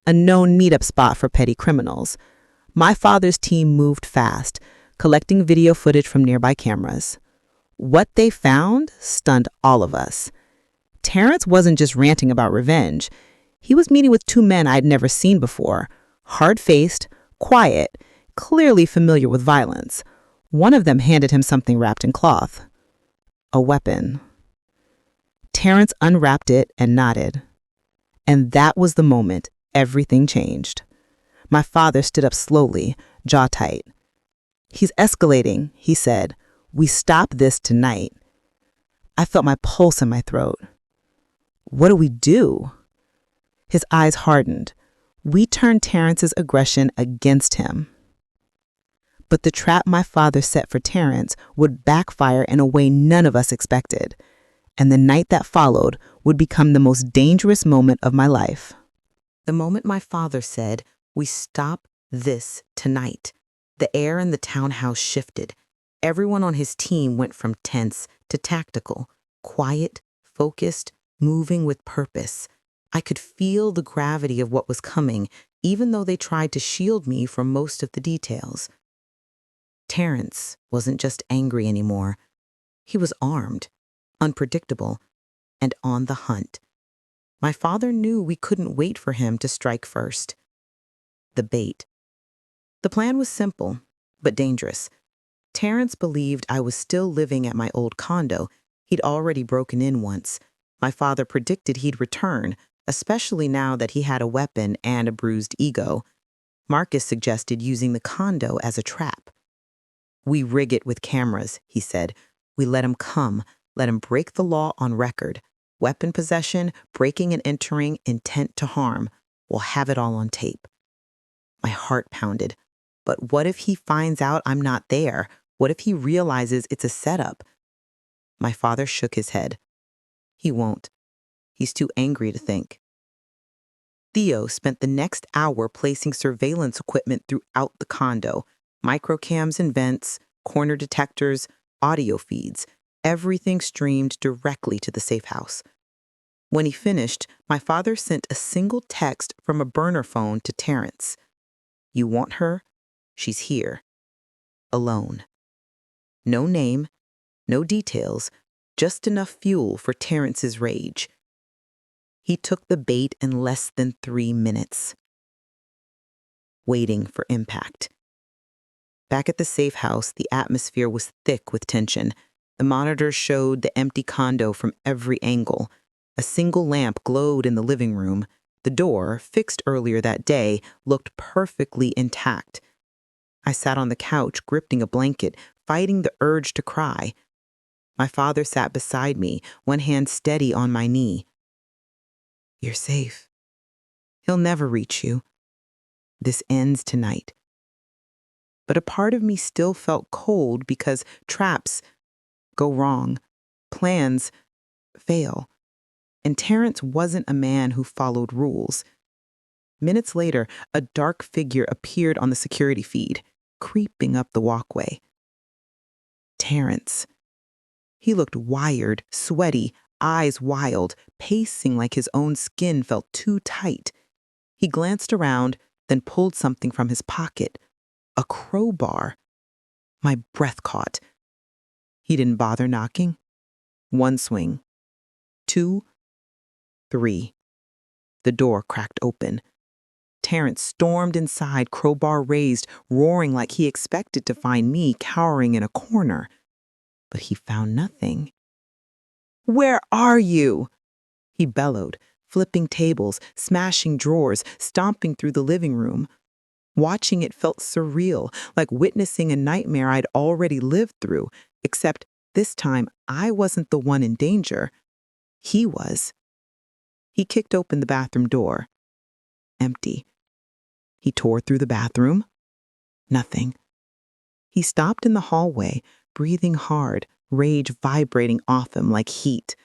a known meetup spot for petty criminals. My father's team moved fast, collecting video footage from nearby cameras. What they found stunned all of us. Terrence wasn't just ranting about revenge. He was meeting with 2 men I'd never seen before, hard-faced, quiet, clearly familiar with violence. One of them handed him something wrapped in cloth. A weapon. Terrence unwrapped it and nodded. And that was the moment everything changed. My father stood up slowly, jaw tight. "He's escalating," he said. "We stop this tonight." I felt my pulse in my throat. "What do we do?" His eyes hardened. We turned Terrence's aggression against him. But the trap my father set for Terrence would backfire in a way none of us expected. And the night that followed would become the most dangerous moment of my life. The moment my father said, "We stop this tonight," the air in the townhouse shifted. Everyone on his team went from tense to tactical, quiet, focused, moving with purpose. I could feel the gravity of what was coming, even though they tried to shield me from most of the details. Terrence wasn't just angry anymore. He was armed, unpredictable, and on the hunt. My father knew we couldn't wait for him to strike first. The bait. The plan was simple, but dangerous. Terrence believed I was still living at my old condo. He'd already broken in once. My father predicted he'd return, especially now that he had a weapon and a bruised ego. Marcus suggested using the condo as a trap. "We rig it with cameras," he said. "We let him come, let him break the law on record. Weapon possession, breaking and entering, intent to harm. We'll have it all on tape." My heart pounded. But what if he finds out I'm not there? What if he realizes it's a setup? My father shook his head. He won't. He's too angry to think. Theo spent the next hour placing surveillance equipment throughout the condo. Microcams and vents, corner detectors, audio feeds. Everything streamed directly to the safe house. When he finished, my father sent a single text from a burner phone to Terrence. "You want her? She's here. Alone." No name, no details, just enough fuel for Terrence's rage. He took the bait in less than 3 minutes. Waiting for impact. Back at the safe house, the atmosphere was thick with tension. The monitors showed the empty condo from every angle. A single lamp glowed in the living room. The door, fixed earlier that day, looked perfectly intact. I sat on the couch, gripping a blanket, fighting the urge to cry. My father sat beside me, one hand steady on my knee. "You're safe. He'll never reach you. This ends tonight." But a part of me still felt cold because traps go wrong, plans fail. And Terrence wasn't a man who followed rules. Minutes later, a dark figure appeared on the security feed, creeping up the walkway. Terrence. He looked wired, sweaty, eyes wild, pacing like his own skin felt too tight. He glanced around, then pulled something from his pocket. A crowbar. My breath caught. He didn't bother knocking. One swing, 2, 3. The door cracked open. Terrence stormed inside, crowbar raised, roaring like he expected to find me cowering in a corner. But he found nothing. "Where are you?" he bellowed, flipping tables, smashing drawers, stomping through the living room. Watching it felt surreal, like witnessing a nightmare I'd already lived through, except this time I wasn't the one in danger. He was. He kicked open the bathroom door. Empty. He tore through the bathroom. Nothing. He stopped in the hallway, breathing hard, rage vibrating off him like heat.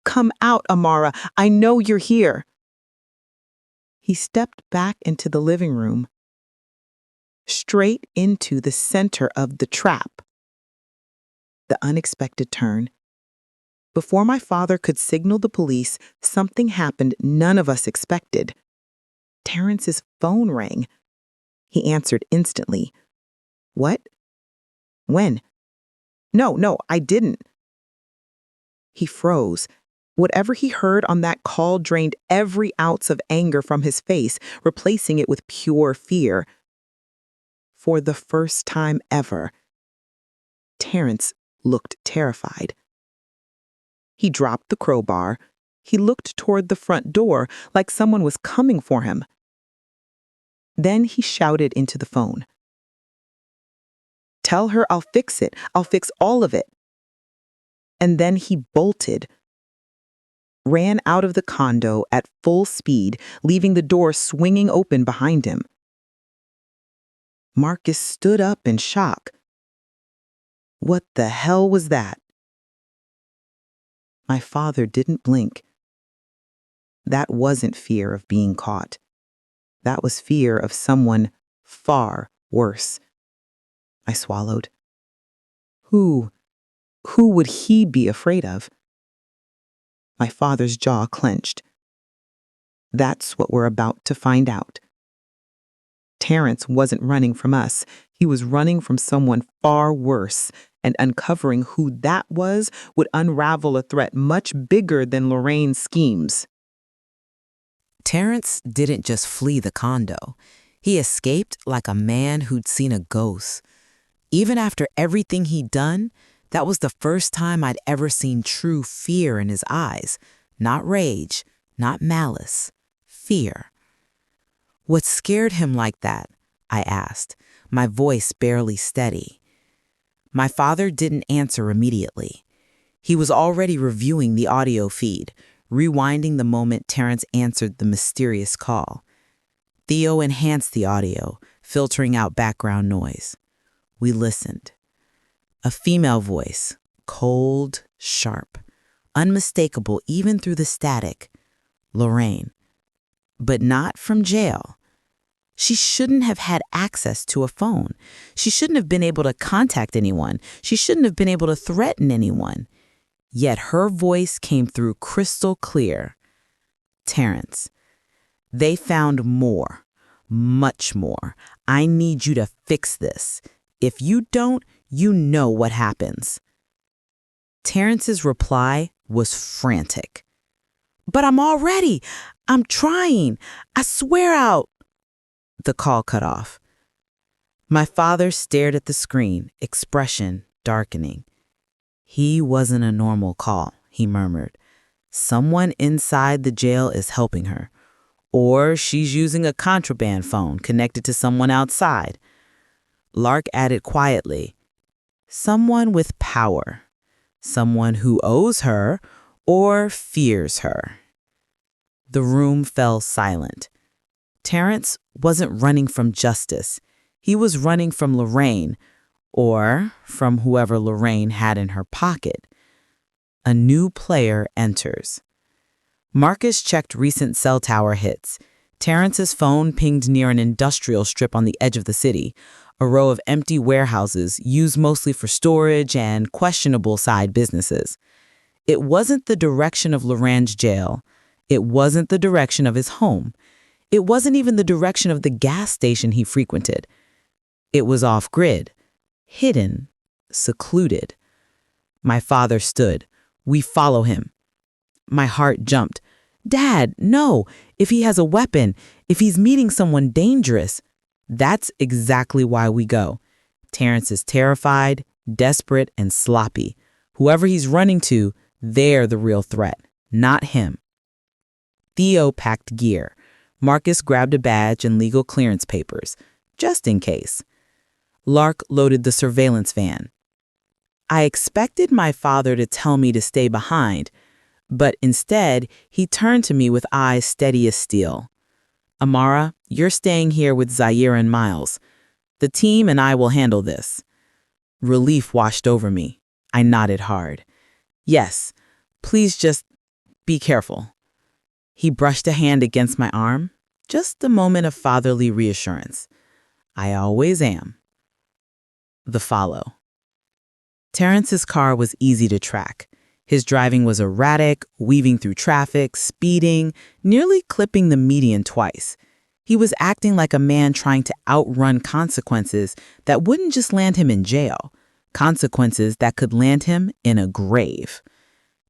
"Come out, Amara. I know you're here." He stepped back into the living room, straight into the center of the trap. The unexpected turn. Before my father could signal the police, something happened none of us expected. Terrence's phone rang. He answered instantly. "What? When? No, I didn't." He froze. Whatever he heard on that call drained every ounce of anger from his face, replacing it with pure fear. For the first time ever, Terrence looked terrified. He dropped the crowbar. He looked toward the front door like someone was coming for him. Then he shouted into the phone. "Tell her I'll fix it. I'll fix all of it." And then he bolted, ran out of the condo at full speed, leaving the door swinging open behind him. Marcus stood up in shock. What the hell was that? My father didn't blink. That wasn't fear of being caught. That was fear of someone far worse. I swallowed. Who would he be afraid of? My father's jaw clenched. That's what we're about to find out. Terrence wasn't running from us. He was running from someone far worse, and uncovering who that was would unravel a threat much bigger than Lorraine's schemes. Terrence didn't just flee the condo. He escaped like a man who'd seen a ghost. Even after everything he'd done, that was the first time I'd ever seen true fear in his eyes. Not rage, not malice, fear. What scared him like that? I asked, my voice barely steady. My father didn't answer immediately. He was already reviewing the audio feed, rewinding the moment Terrence answered the mysterious call. Theo enhanced the audio, filtering out background noise. We listened. A female voice, cold, sharp, unmistakable even through the static. Lorraine. But not from jail. She shouldn't have had access to a phone. She shouldn't have been able to contact anyone. She shouldn't have been able to threaten anyone. Yet her voice came through crystal clear. Terrence. They found more, much more. I need you to fix this. If you don't, you know what happens. Terrence's reply was frantic. But I'm trying. I swear out. The call cut off. My father stared at the screen, expression darkening. He wasn't a normal call, he murmured. Someone inside the jail is helping her. Or she's using a contraband phone connected to someone outside. Lark added quietly, someone with power. Someone who owes her or fears her. The room fell silent. Terrence wasn't running from justice. He was running from Lorraine, or from whoever Lorraine had in her pocket. A new player enters. Marcus checked recent cell tower hits. Terrence's phone pinged near an industrial strip on the edge of the city, a row of empty warehouses used mostly for storage and questionable side businesses. It wasn't the direction of Lorraine's jail. It wasn't the direction of his home. It wasn't even the direction of the gas station he frequented. It was off-grid, hidden, secluded. My father stood. We follow him. My heart jumped. Dad, no! If he has a weapon, if he's meeting someone dangerous. That's exactly why we go. Terrence is terrified, desperate, and sloppy. Whoever he's running to, they're the real threat, not him. Theo packed gear. Marcus grabbed a badge and legal clearance papers, just in case. Lark loaded the surveillance van. I expected my father to tell me to stay behind, but instead, he turned to me with eyes steady as steel. Amara, you're staying here with Zaire and Miles. The team and I will handle this. Relief washed over me. I nodded hard. Yes, please just be careful. He brushed a hand against my arm, just a moment of fatherly reassurance. I always am. The follow. Terrence's car was easy to track. His driving was erratic, weaving through traffic, speeding, nearly clipping the median twice. He was acting like a man trying to outrun consequences that wouldn't just land him in jail, consequences that could land him in a grave.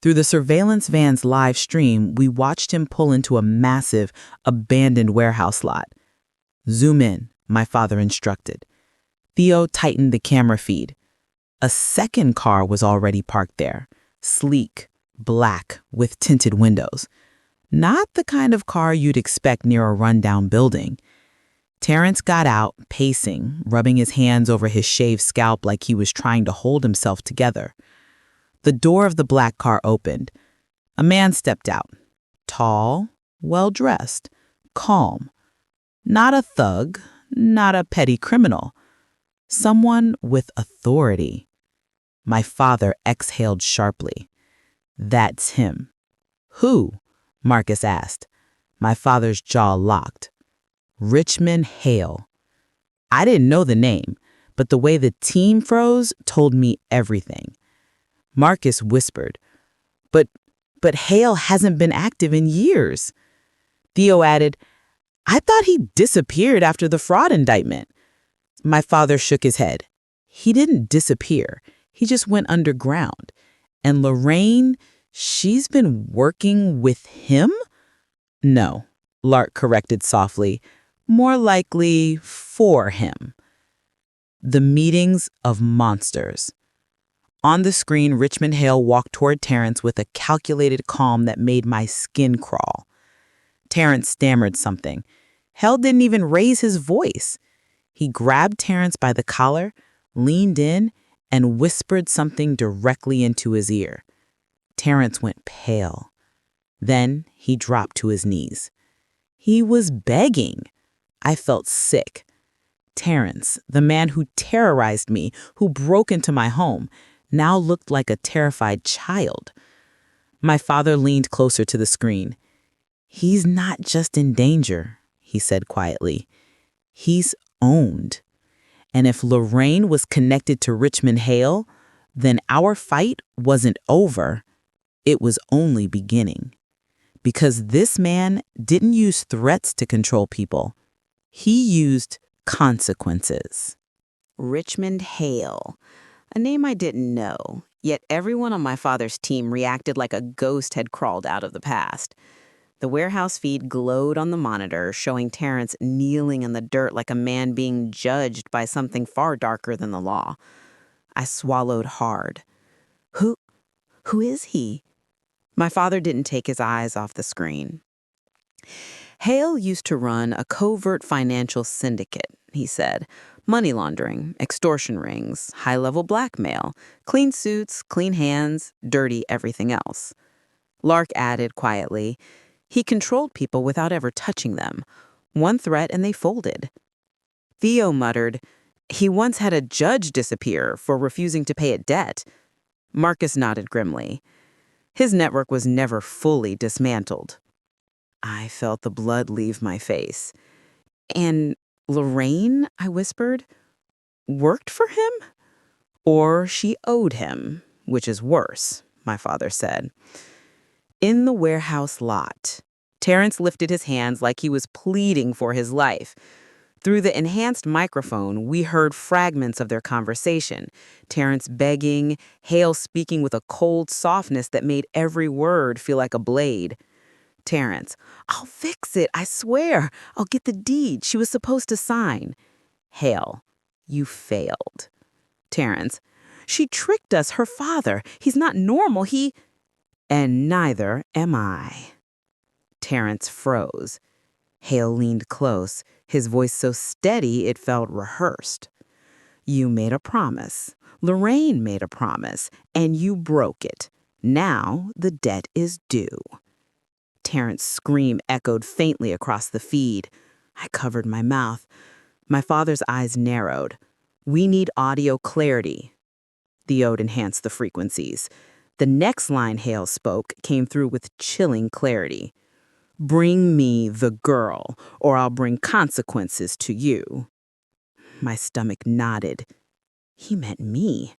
Through the surveillance van's live stream, we watched him pull into a massive, abandoned warehouse lot. Zoom in, my father instructed. Theo tightened the camera feed. A second car was already parked there, sleek, black, with tinted windows. Not the kind of car you'd expect near a rundown building. Terrence got out, pacing, rubbing his hands over his shaved scalp like he was trying to hold himself together. The door of the black car opened. A man stepped out. Tall, well-dressed, calm. Not a thug, not a petty criminal. Someone with authority. My father exhaled sharply. That's him. Who? Marcus asked. My father's jaw locked. Richmond Hale. I didn't know the name, but the way the team froze told me everything. Marcus whispered, But Hale hasn't been active in years. Theo added, I thought he disappeared after the fraud indictment. My father shook his head. He didn't disappear. He just went underground. And Lorraine, she's been working with him? No, Lark corrected softly. More likely for him. The meetings of monsters. On the screen, Richmond Hale walked toward Terrence with a calculated calm that made my skin crawl. Terrence stammered something. Hale didn't even raise his voice. He grabbed Terrence by the collar, leaned in, and whispered something directly into his ear. Terrence went pale. Then he dropped to his knees. He was begging. I felt sick. Terrence, the man who terrorized me, who broke into my home, now looked like a terrified child. My father leaned closer to the screen. He's not just in danger, he said quietly. He's owned. And if Lorraine was connected to Richmond Hale, then our fight wasn't over. It was only beginning. Because this man didn't use threats to control people. He used consequences. Richmond Hale. A name I didn't know, yet everyone on my father's team reacted like a ghost had crawled out of the past. The warehouse feed glowed on the monitor, showing Terrence kneeling in the dirt like a man being judged by something far darker than the law. I swallowed hard. Who is he? My father didn't take his eyes off the screen. Hale used to run a covert financial syndicate, he said. Money laundering, extortion rings, high-level blackmail, clean suits, clean hands, dirty everything else. Lark added quietly, he controlled people without ever touching them. One threat and they folded. Theo muttered, he once had a judge disappear for refusing to pay a debt. Marcus nodded grimly. His network was never fully dismantled. I felt the blood leave my face. And Lorraine, I whispered, worked for him? Or she owed him, which is worse, my father said. In the warehouse lot, Terrence lifted his hands like he was pleading for his life. Through the enhanced microphone, we heard fragments of their conversation. Terrence begging, Hale speaking with a cold softness that made every word feel like a blade. Terrence, I'll fix it, I swear. I'll get the deed she was supposed to sign. Hale, you failed. Terrence, she tricked us, her father. He's not normal, And neither am I. Terrence froze. Hale leaned close, his voice so steady it felt rehearsed. You made a promise. Lorraine made a promise, and you broke it. Now the debt is due. Terrence's scream echoed faintly across the feed. I covered my mouth. My father's eyes narrowed. We need audio clarity. Theo enhanced the frequencies. The next line Hale spoke came through with chilling clarity. Bring me the girl, or I'll bring consequences to you. My stomach nodded. He meant me.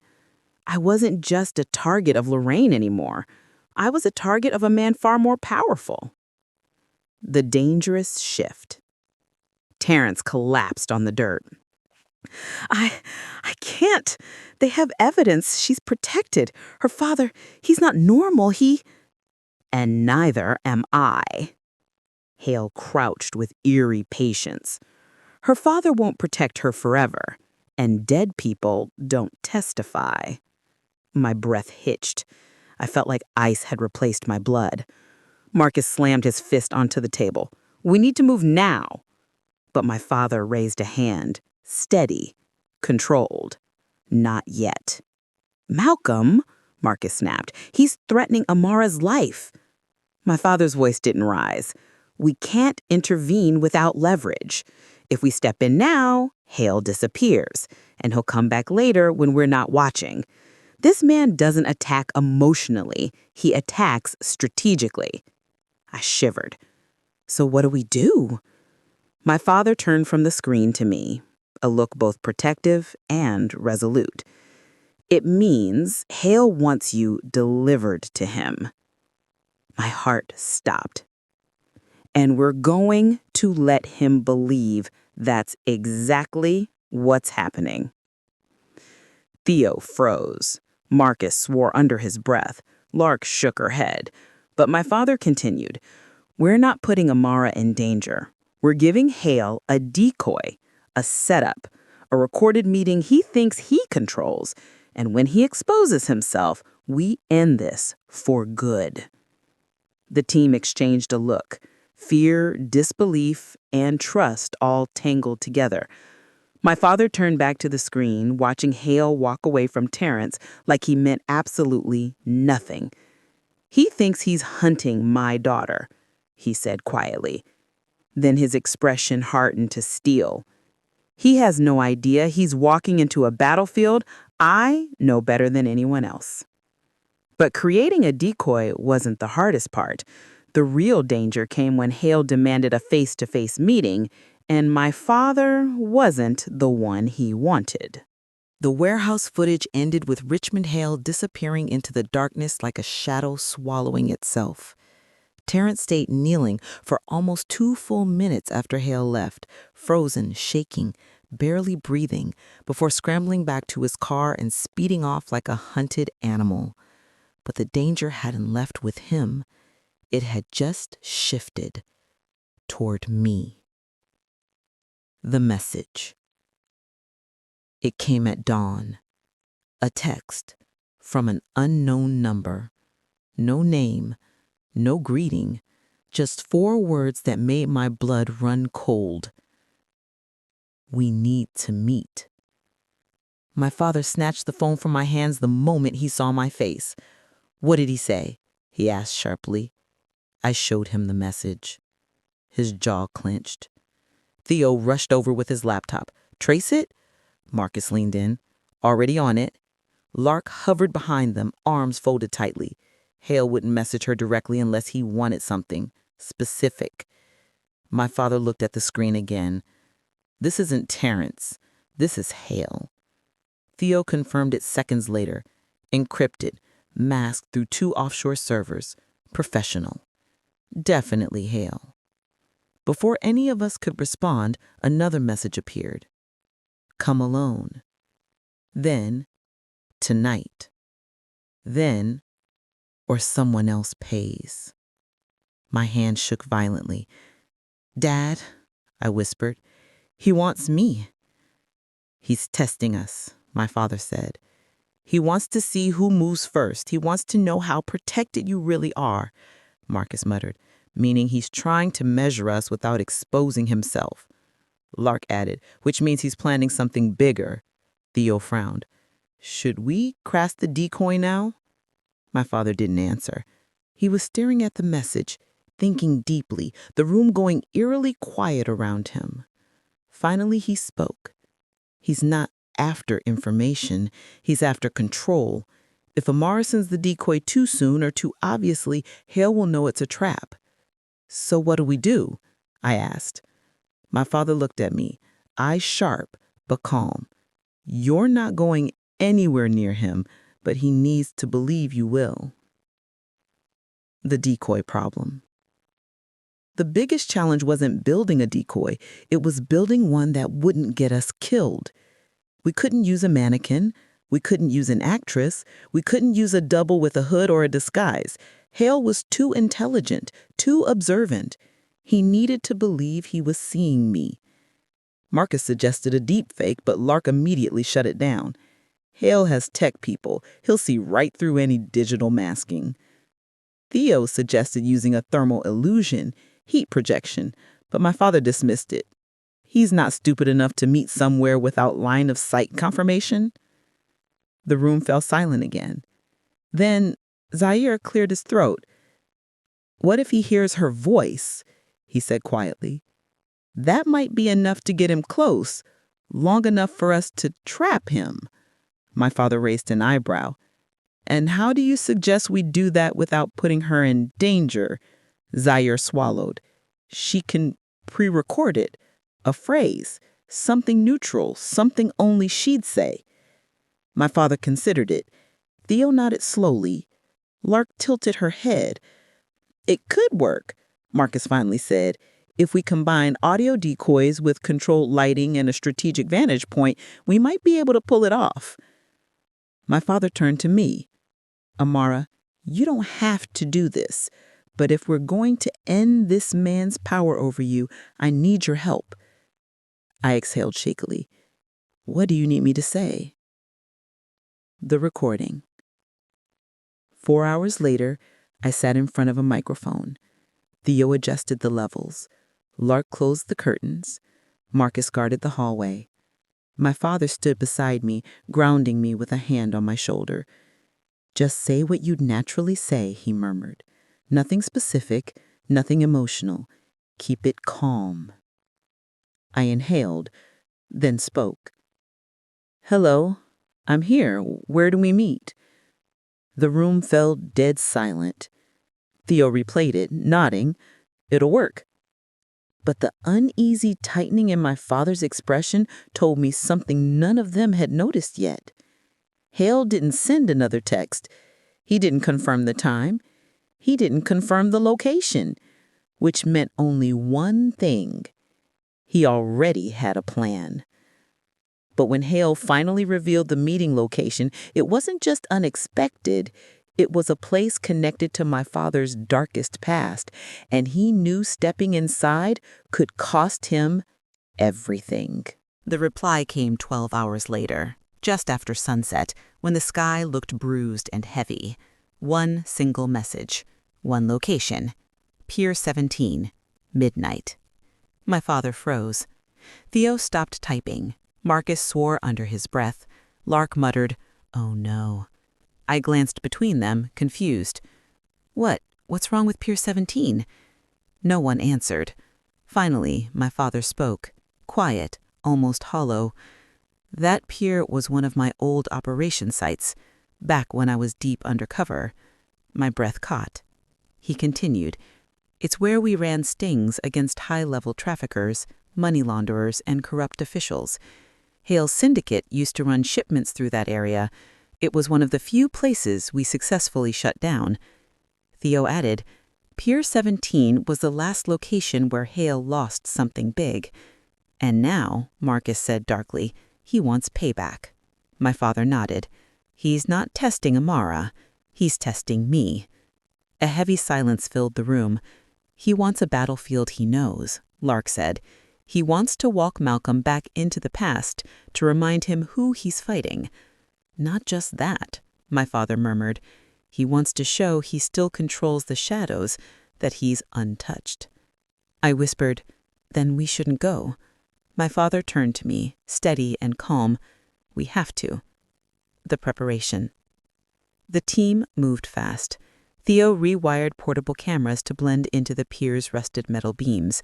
I wasn't just a target of Lorraine anymore. I was a target of a man far more powerful. The dangerous shift. Terrence collapsed on the dirt. I can't. They have evidence. She's protected. Her father, he's not normal. And neither am I. Hale crouched with eerie patience. Her father won't protect her forever, and dead people don't testify. My breath hitched. I felt like ice had replaced my blood. Marcus slammed his fist onto the table. We need to move now. But my father raised a hand, steady, controlled. Not yet. Malcolm, Marcus snapped. He's threatening Amara's life. My father's voice didn't rise. We can't intervene without leverage. If we step in now, Hale disappears, and he'll come back later when we're not watching. This man doesn't attack emotionally. He attacks strategically. I shivered. So what do we do? My father turned from the screen to me, a look both protective and resolute. It means Hale wants you delivered to him. My heart stopped. And we're going to let him believe that's exactly what's happening. Theo froze. Marcus swore under his breath. Lark shook her head. But my father continued, we're not putting Amara in danger. We're giving Hale a decoy, a setup, a recorded meeting he thinks he controls. And when he exposes himself, we end this for good. The team exchanged a look. Fear, disbelief, and trust all tangled together. My father turned back to the screen, watching Hale walk away from Terrence like he meant absolutely nothing. He thinks he's hunting my daughter, he said quietly. Then his expression hardened to steel. He has no idea he's walking into a battlefield I know better than anyone else. But creating a decoy wasn't the hardest part. The real danger came when Hale demanded a face-to-face meeting, and my father wasn't the one he wanted. The warehouse footage ended with Richmond Hale disappearing into the darkness like a shadow swallowing itself. Terrence stayed kneeling for almost 2 full minutes after Hale left, frozen, shaking, barely breathing, before scrambling back to his car and speeding off like a hunted animal. But the danger hadn't left with him. It had just shifted toward me. The message. It came at dawn. A text from an unknown number. No name, no greeting, just 4 words that made my blood run cold. We need to meet. My father snatched the phone from my hands the moment he saw my face. What did he say? He asked sharply. I showed him the message. His jaw clenched. Theo rushed over with his laptop. Trace it? Marcus leaned in. Already on it. Lark hovered behind them, arms folded tightly. Hale wouldn't message her directly unless he wanted something specific. My father looked at the screen again. This isn't Terrence. This is Hale. Theo confirmed it seconds later. Encrypted, masked through 2 offshore servers. Professional. Definitely Hale. Before any of us could respond, another message appeared. Come alone. Then, tonight. Then, or someone else pays. My hand shook violently. Dad, I whispered, he wants me. He's testing us, my father said. He wants to see who moves first. He wants to know how protected you really are, Marcus muttered, meaning he's trying to measure us without exposing himself. Lark added, which means he's planning something bigger. Theo frowned. Should we crash the decoy now? My father didn't answer. He was staring at the message, thinking deeply, the room going eerily quiet around him. Finally, he spoke. He's not after information. He's after control. If Amara sends the decoy too soon or too obviously, Hale will know it's a trap. So what do? I asked. My father looked at me, eyes sharp but calm. You're not going anywhere near him, but he needs to believe you will. The decoy problem. The biggest challenge wasn't building a decoy, it was building one that wouldn't get us killed. We couldn't use a mannequin, we couldn't use an actress, we couldn't use a double with a hood or a disguise. Hale was too intelligent, too observant. He needed to believe he was seeing me. Marcus suggested a deep fake, but Lark immediately shut it down. Hale has tech people. He'll see right through any digital masking. Theo suggested using a thermal illusion, heat projection, but my father dismissed it. He's not stupid enough to meet somewhere without line of sight confirmation. The room fell silent again. Then Zaire cleared his throat. What if he hears her voice? He said quietly. That might be enough to get him close, long enough for us to trap him. My father raised an eyebrow. And how do you suggest we do that without putting her in danger? Zaire swallowed. She can pre-record it, a phrase, something neutral, something only she'd say. My father considered it. Theo nodded slowly. Lark tilted her head. It could work, Marcus finally said. If we combine audio decoys with controlled lighting and a strategic vantage point, we might be able to pull it off. My father turned to me. Amara, you don't have to do this, but if we're going to end this man's power over you, I need your help. I exhaled shakily. What do you need me to say? The recording. 4 hours later, I sat in front of a microphone. Theo adjusted the levels. Lark closed the curtains. Marcus guarded the hallway. My father stood beside me, grounding me with a hand on my shoulder. Just say what you'd naturally say, he murmured. Nothing specific, nothing emotional. Keep it calm. I inhaled, then spoke. Hello, I'm here. Where do we meet? The room fell dead silent. Theo replayed it, nodding. It'll work. But the uneasy tightening in my father's expression told me something none of them had noticed yet. Hale didn't send another text. He didn't confirm the time. He didn't confirm the location, which meant only one thing. He already had a plan. But when Hale finally revealed the meeting location, it wasn't just unexpected. It was a place connected to my father's darkest past, and he knew stepping inside could cost him everything. The reply came 12 hours later, just after sunset, when the sky looked bruised and heavy. One single message, one location, Pier 17, midnight. My father froze. Theo stopped typing. Marcus swore under his breath. Lark muttered, "Oh no." I glanced between them, confused. What's wrong with Pier 17? No one answered. Finally, my father spoke, quiet, almost hollow. That pier was one of my old operation sites, back when I was deep undercover. My breath caught. He continued, It's where we ran stings against high-level traffickers, money launderers, and corrupt officials. Hale's syndicate used to run shipments through that area. It was one of the few places we successfully shut down. Theo added, Pier 17 was the last location where Hale lost something big. And now, Marcus said darkly, he wants payback. My father nodded. He's not testing Amara. He's testing me. A heavy silence filled the room. He wants a battlefield he knows, Lark said. He wants to walk Malcolm back into the past to remind him who he's fighting. Not just that, my father murmured. He wants to show he still controls the shadows, that he's untouched. I whispered, then we shouldn't go. My father turned to me, steady and calm. We have to. The preparation. The team moved fast. Theo rewired portable cameras to blend into the pier's rusted metal beams.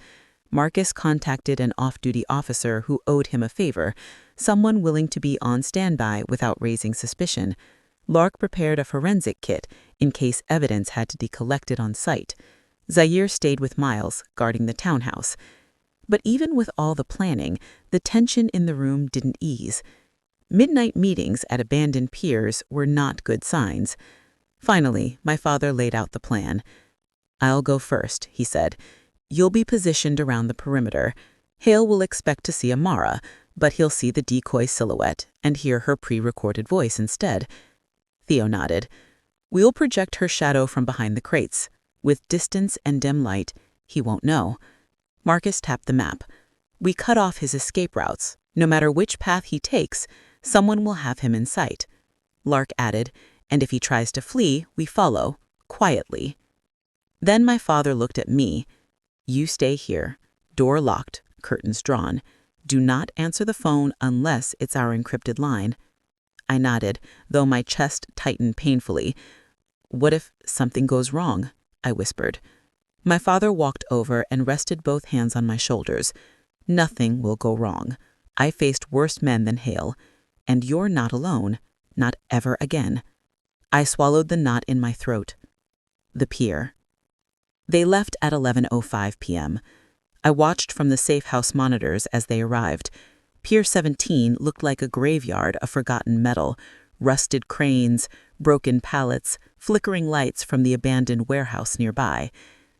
Marcus contacted an off-duty officer who owed him a favor, someone willing to be on standby without raising suspicion. Lark prepared a forensic kit in case evidence had to be collected on site. Zaire stayed with Miles, guarding the townhouse. But even with all the planning, the tension in the room didn't ease. Midnight meetings at abandoned piers were not good signs. Finally, my father laid out the plan. I'll go first, he said. You'll be positioned around the perimeter. Hale will expect to see Amara, but he'll see the decoy silhouette and hear her pre-recorded voice instead. Theo nodded. We'll project her shadow from behind the crates. With distance and dim light, he won't know. Marcus tapped the map. We cut off his escape routes. No matter which path he takes, someone will have him in sight. Lark added, and if he tries to flee, we follow, quietly. Then my father looked at me. You stay here. Door locked, curtains drawn. Do not answer the phone unless it's our encrypted line. I nodded, though my chest tightened painfully. What if something goes wrong? I whispered. My father walked over and rested both hands on my shoulders. Nothing will go wrong. I faced worse men than Hale. And you're not alone. Not ever again. I swallowed the knot in my throat. The pier. They left at 11:05 p.m. I watched from the safe house monitors as they arrived. Pier 17 looked like a graveyard of forgotten metal, rusted cranes, broken pallets, flickering lights from the abandoned warehouse nearby.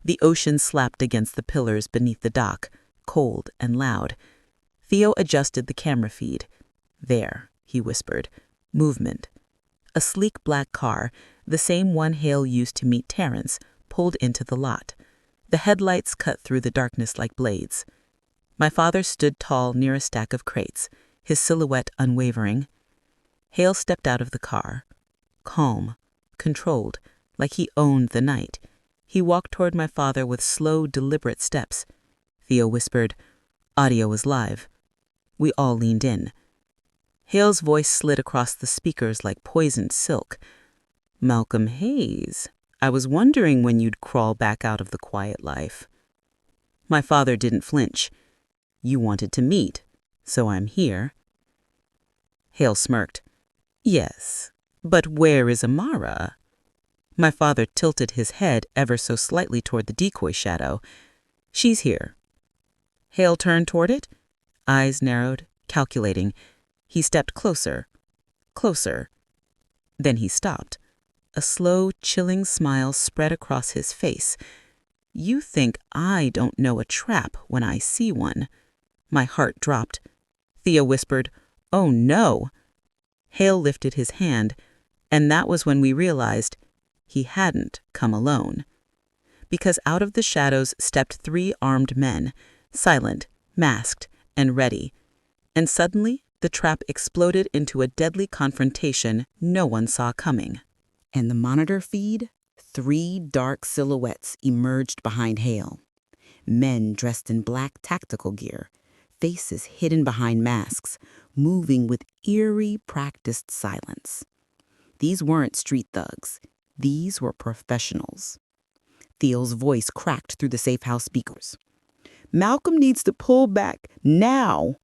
The ocean slapped against the pillars beneath the dock, cold and loud. Theo adjusted the camera feed. There, he whispered. Movement. A sleek black car, the same one Hale used to meet Terrence, pulled into the lot. The headlights cut through the darkness like blades. My father stood tall near a stack of crates, his silhouette unwavering. Hale stepped out of the car. Calm, controlled, like he owned the night. He walked toward my father with slow, deliberate steps. Theo whispered, "Audio is live." We all leaned in. Hale's voice slid across the speakers like poisoned silk. "Malcolm Hayes, I was wondering when you'd crawl back out of the quiet life." My father didn't flinch. "You wanted to meet, so I'm here." Hale smirked. "Yes, but where is Amara?" My father tilted his head ever so slightly toward the decoy shadow. "She's here." Hale turned toward it, eyes narrowed, calculating. He stepped closer, closer. Then he stopped. A slow, chilling smile spread across his face. "You think I don't know a trap when I see one." My heart dropped. Theo whispered, "Oh no." Hale lifted his hand, and that was when we realized he hadn't come alone. Because out of the shadows stepped 3 armed men, silent, masked, and ready. And suddenly, the trap exploded into a deadly confrontation no one saw coming. In the monitor feed, 3 dark silhouettes emerged behind Hale. Men dressed in black tactical gear, faces hidden behind masks, moving with eerie, practiced silence. These weren't street thugs. These were professionals. Theo's voice cracked through the safe house speakers. "Malcolm needs to pull back now."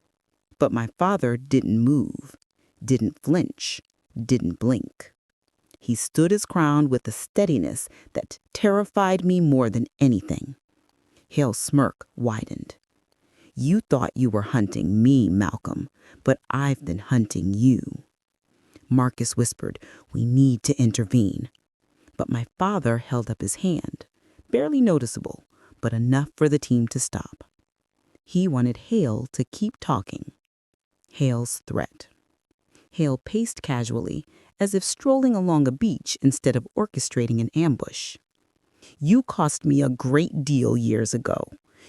But my father didn't move, didn't flinch, didn't blink. He stood his ground with a steadiness that terrified me more than anything. Hale's smirk widened. "You thought you were hunting me, Malcolm, but I've been hunting you." Marcus whispered, "We need to intervene." But my father held up his hand. barely noticeable, but enough for the team to stop. He wanted Hale to keep talking. Hale's threat. Hale paced casually, as if strolling along a beach instead of orchestrating an ambush. You cost me a great deal years ago.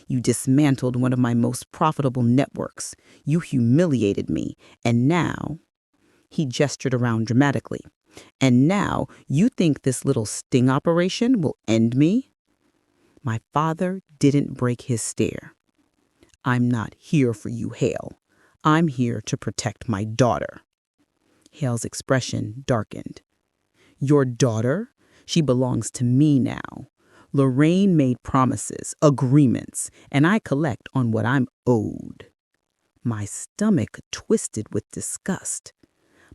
You dismantled one of my most profitable networks. You humiliated me. And now, he gestured around dramatically, and now you think this little sting operation will end me? My father didn't break his stare. I'm not here for you, Hale. I'm here to protect my daughter. Hale's expression darkened. Your daughter? She belongs to me now. Lorraine made promises, agreements, and I collect on what I'm owed. My stomach twisted with disgust.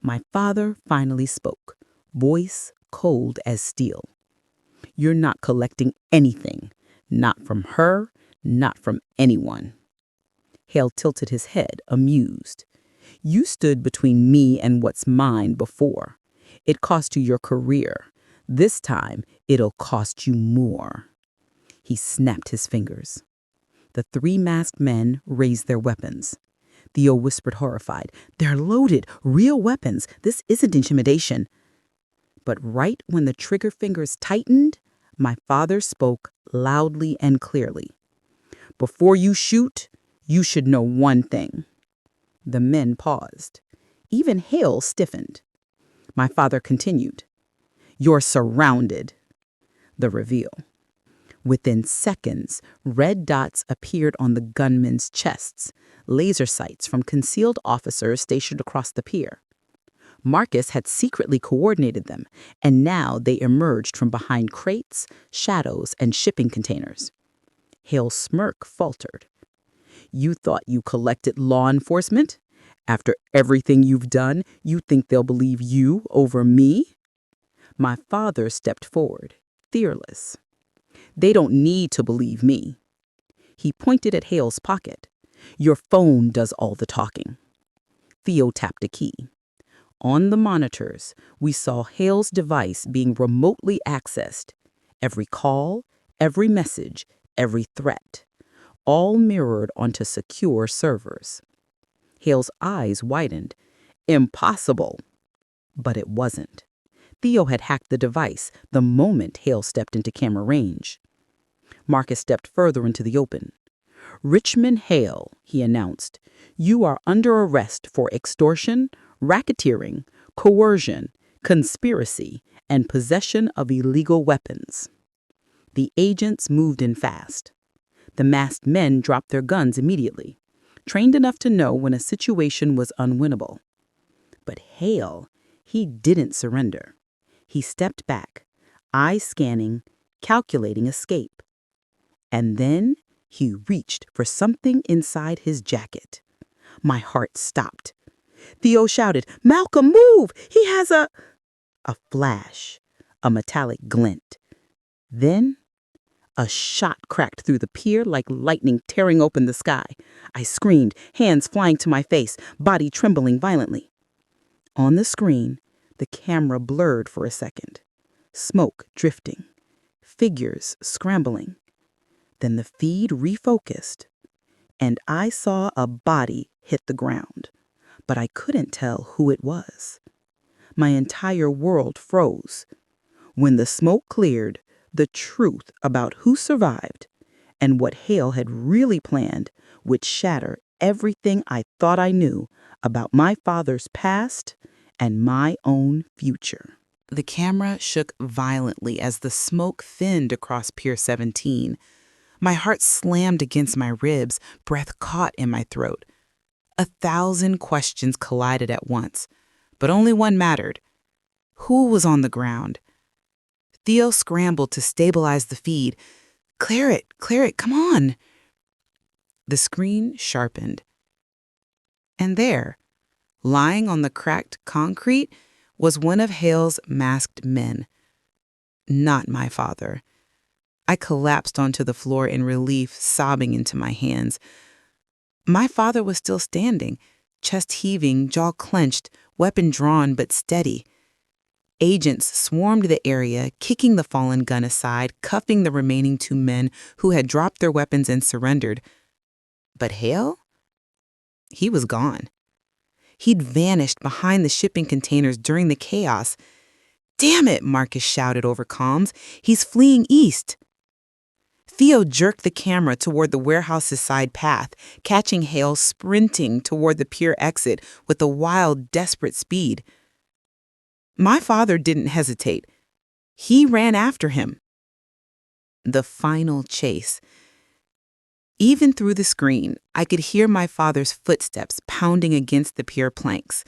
My father finally spoke, voice cold as steel. You're not collecting anything, not from her, not from anyone. Hale tilted his head, amused. You stood between me and what's mine before. It cost you your career. This time, it'll cost you more. He snapped his fingers. The three masked men raised their weapons. Theo whispered, horrified, They're loaded, real weapons. This isn't intimidation. But right when the trigger fingers tightened, my father spoke loudly and clearly. Before you shoot, you should know one thing. The men paused. Even Hale stiffened. My father continued. You're surrounded. The reveal. Within seconds, red dots appeared on the gunmen's chests, laser sights from concealed officers stationed across the pier. Marcus had secretly coordinated them, and now they emerged from behind crates, shadows, and shipping containers. Hale's smirk faltered. You thought you collected law enforcement? After everything you've done, you think they'll believe you over me? My father stepped forward, fearless. They don't need to believe me. He pointed at Hale's pocket. Your phone does all the talking. Theo tapped a key. On the monitors, we saw Hale's device being remotely accessed. Every call, every message, every threat, all mirrored onto secure servers. Hale's eyes widened. Impossible. But it wasn't. Theo had hacked the device the moment Hale stepped into camera range. Marcus stepped further into the open. Richmond Hale, he announced, you are under arrest for extortion, racketeering, coercion, conspiracy, and possession of illegal weapons. The agents moved in fast. The masked men dropped their guns immediately, trained enough to know when a situation was unwinnable. But Hale, he didn't surrender. He stepped back, eyes scanning, calculating escape. And then he reached for something inside his jacket. My heart stopped. Theo shouted, Malcolm, move! He has a flash, a metallic glint. Then a shot cracked through the pier like lightning tearing open the sky. I screamed, hands flying to my face, body trembling violently. On the screen, the camera blurred for a second. Smoke drifting, figures scrambling. Then the feed refocused, and I saw a body hit the ground, but I couldn't tell who it was. My entire world froze. When the smoke cleared, the truth about who survived and what Hale had really planned would shatter everything I thought I knew about my father's past and my own future. The camera shook violently as the smoke thinned across Pier 17. My heart slammed against my ribs, breath caught in my throat. 1,000 questions collided at once, but only one mattered. Who was on the ground? Theo scrambled to stabilize the feed. Clear it, come on. The screen sharpened. And there, lying on the cracked concrete, was one of Hale's masked men. Not my father. I collapsed onto the floor in relief, sobbing into my hands. My father was still standing, chest heaving, jaw clenched, weapon drawn but steady. Agents swarmed the area, kicking the fallen gun aside, cuffing the remaining 2 men who had dropped their weapons and surrendered. But Hale? He was gone. He'd vanished behind the shipping containers during the chaos. "Damn it," Marcus shouted over comms. "He's fleeing east." Theo jerked the camera toward the warehouse's side path, catching Hale sprinting toward the pier exit with a wild, desperate speed. My father didn't hesitate. He ran after him. The final chase. Even through the screen, I could hear my father's footsteps pounding against the pier planks.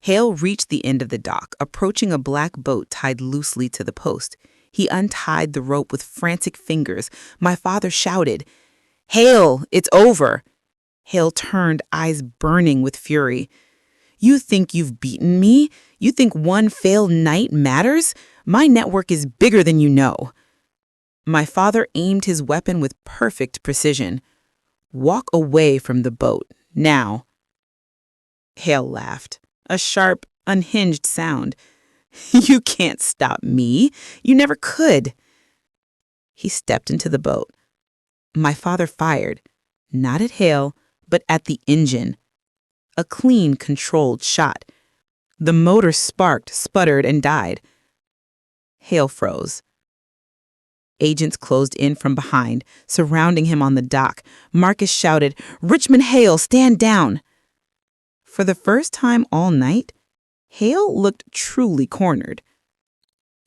Hale reached the end of the dock, approaching a black boat tied loosely to the post. He untied the rope with frantic fingers. My father shouted, "Hale, it's over!" Hale turned, eyes burning with fury. "You think you've beaten me? You think one failed night matters? My network is bigger than you know." My father aimed his weapon with perfect precision. "Walk away from the boat, now." Hale laughed, a sharp, unhinged sound. "You can't stop me. You never could." He stepped into the boat. My father fired, not at Hale, but at the engine. A clean, controlled shot. The motor sparked, sputtered, and died. Hale froze. Agents closed in from behind, surrounding him on the dock. Marcus shouted, "Richmond Hale, stand down!" For the first time all night, Hale looked truly cornered.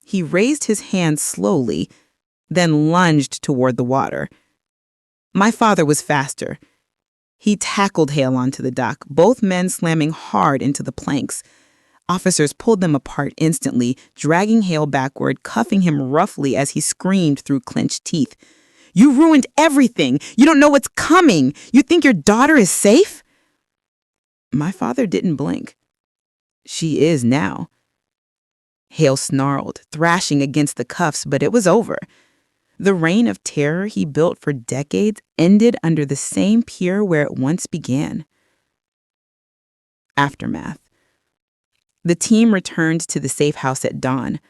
He raised his hand slowly, then lunged toward the water. My father was faster. He tackled Hale onto the dock, both men slamming hard into the planks. Officers pulled them apart instantly, dragging Hale backward, cuffing him roughly as he screamed through clenched teeth. "You ruined everything! You don't know what's coming! You think your daughter is safe?" My father didn't blink. "She is now." Hale snarled, thrashing against the cuffs, but it was over. The reign of terror he built for decades ended under the same pier where it once began. Aftermath. The team returned to the safe house at dawn.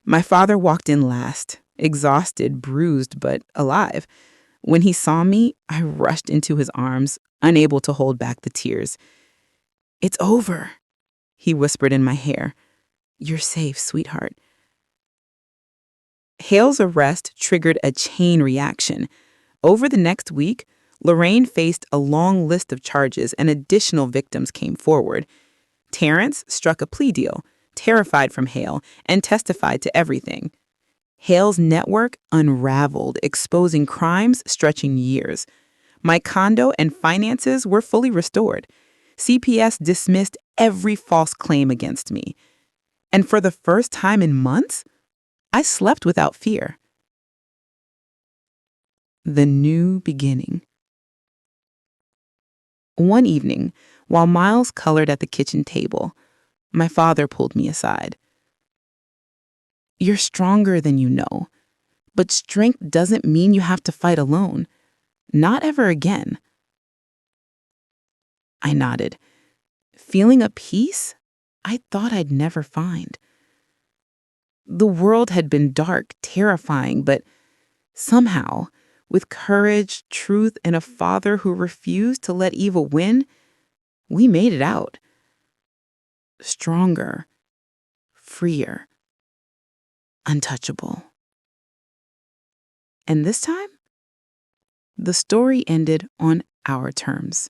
My father walked in last, exhausted, bruised, but alive. When he saw me, I rushed into his arms, unable to hold back the tears. "It's over," he whispered in my hair. "You're safe, sweetheart." Hale's arrest triggered a chain reaction. Over the next week, Lorraine faced a long list of charges and additional victims came forward. Terrence struck a plea deal, terrified from Hale, and testified to everything. Hale's network unraveled, exposing crimes stretching years. My condo and finances were fully restored. CPS dismissed every false claim against me. And for the first time in months, I slept without fear. The new beginning. One evening, while Miles colored at the kitchen table, my father pulled me aside. "You're stronger than you know, but strength doesn't mean you have to fight alone. Not ever again." I nodded, feeling a peace I thought I'd never find. The world had been dark, terrifying, but somehow, with courage, truth, and a father who refused to let evil win, we made it out. Stronger, freer, untouchable. And this time, the story ended on our terms.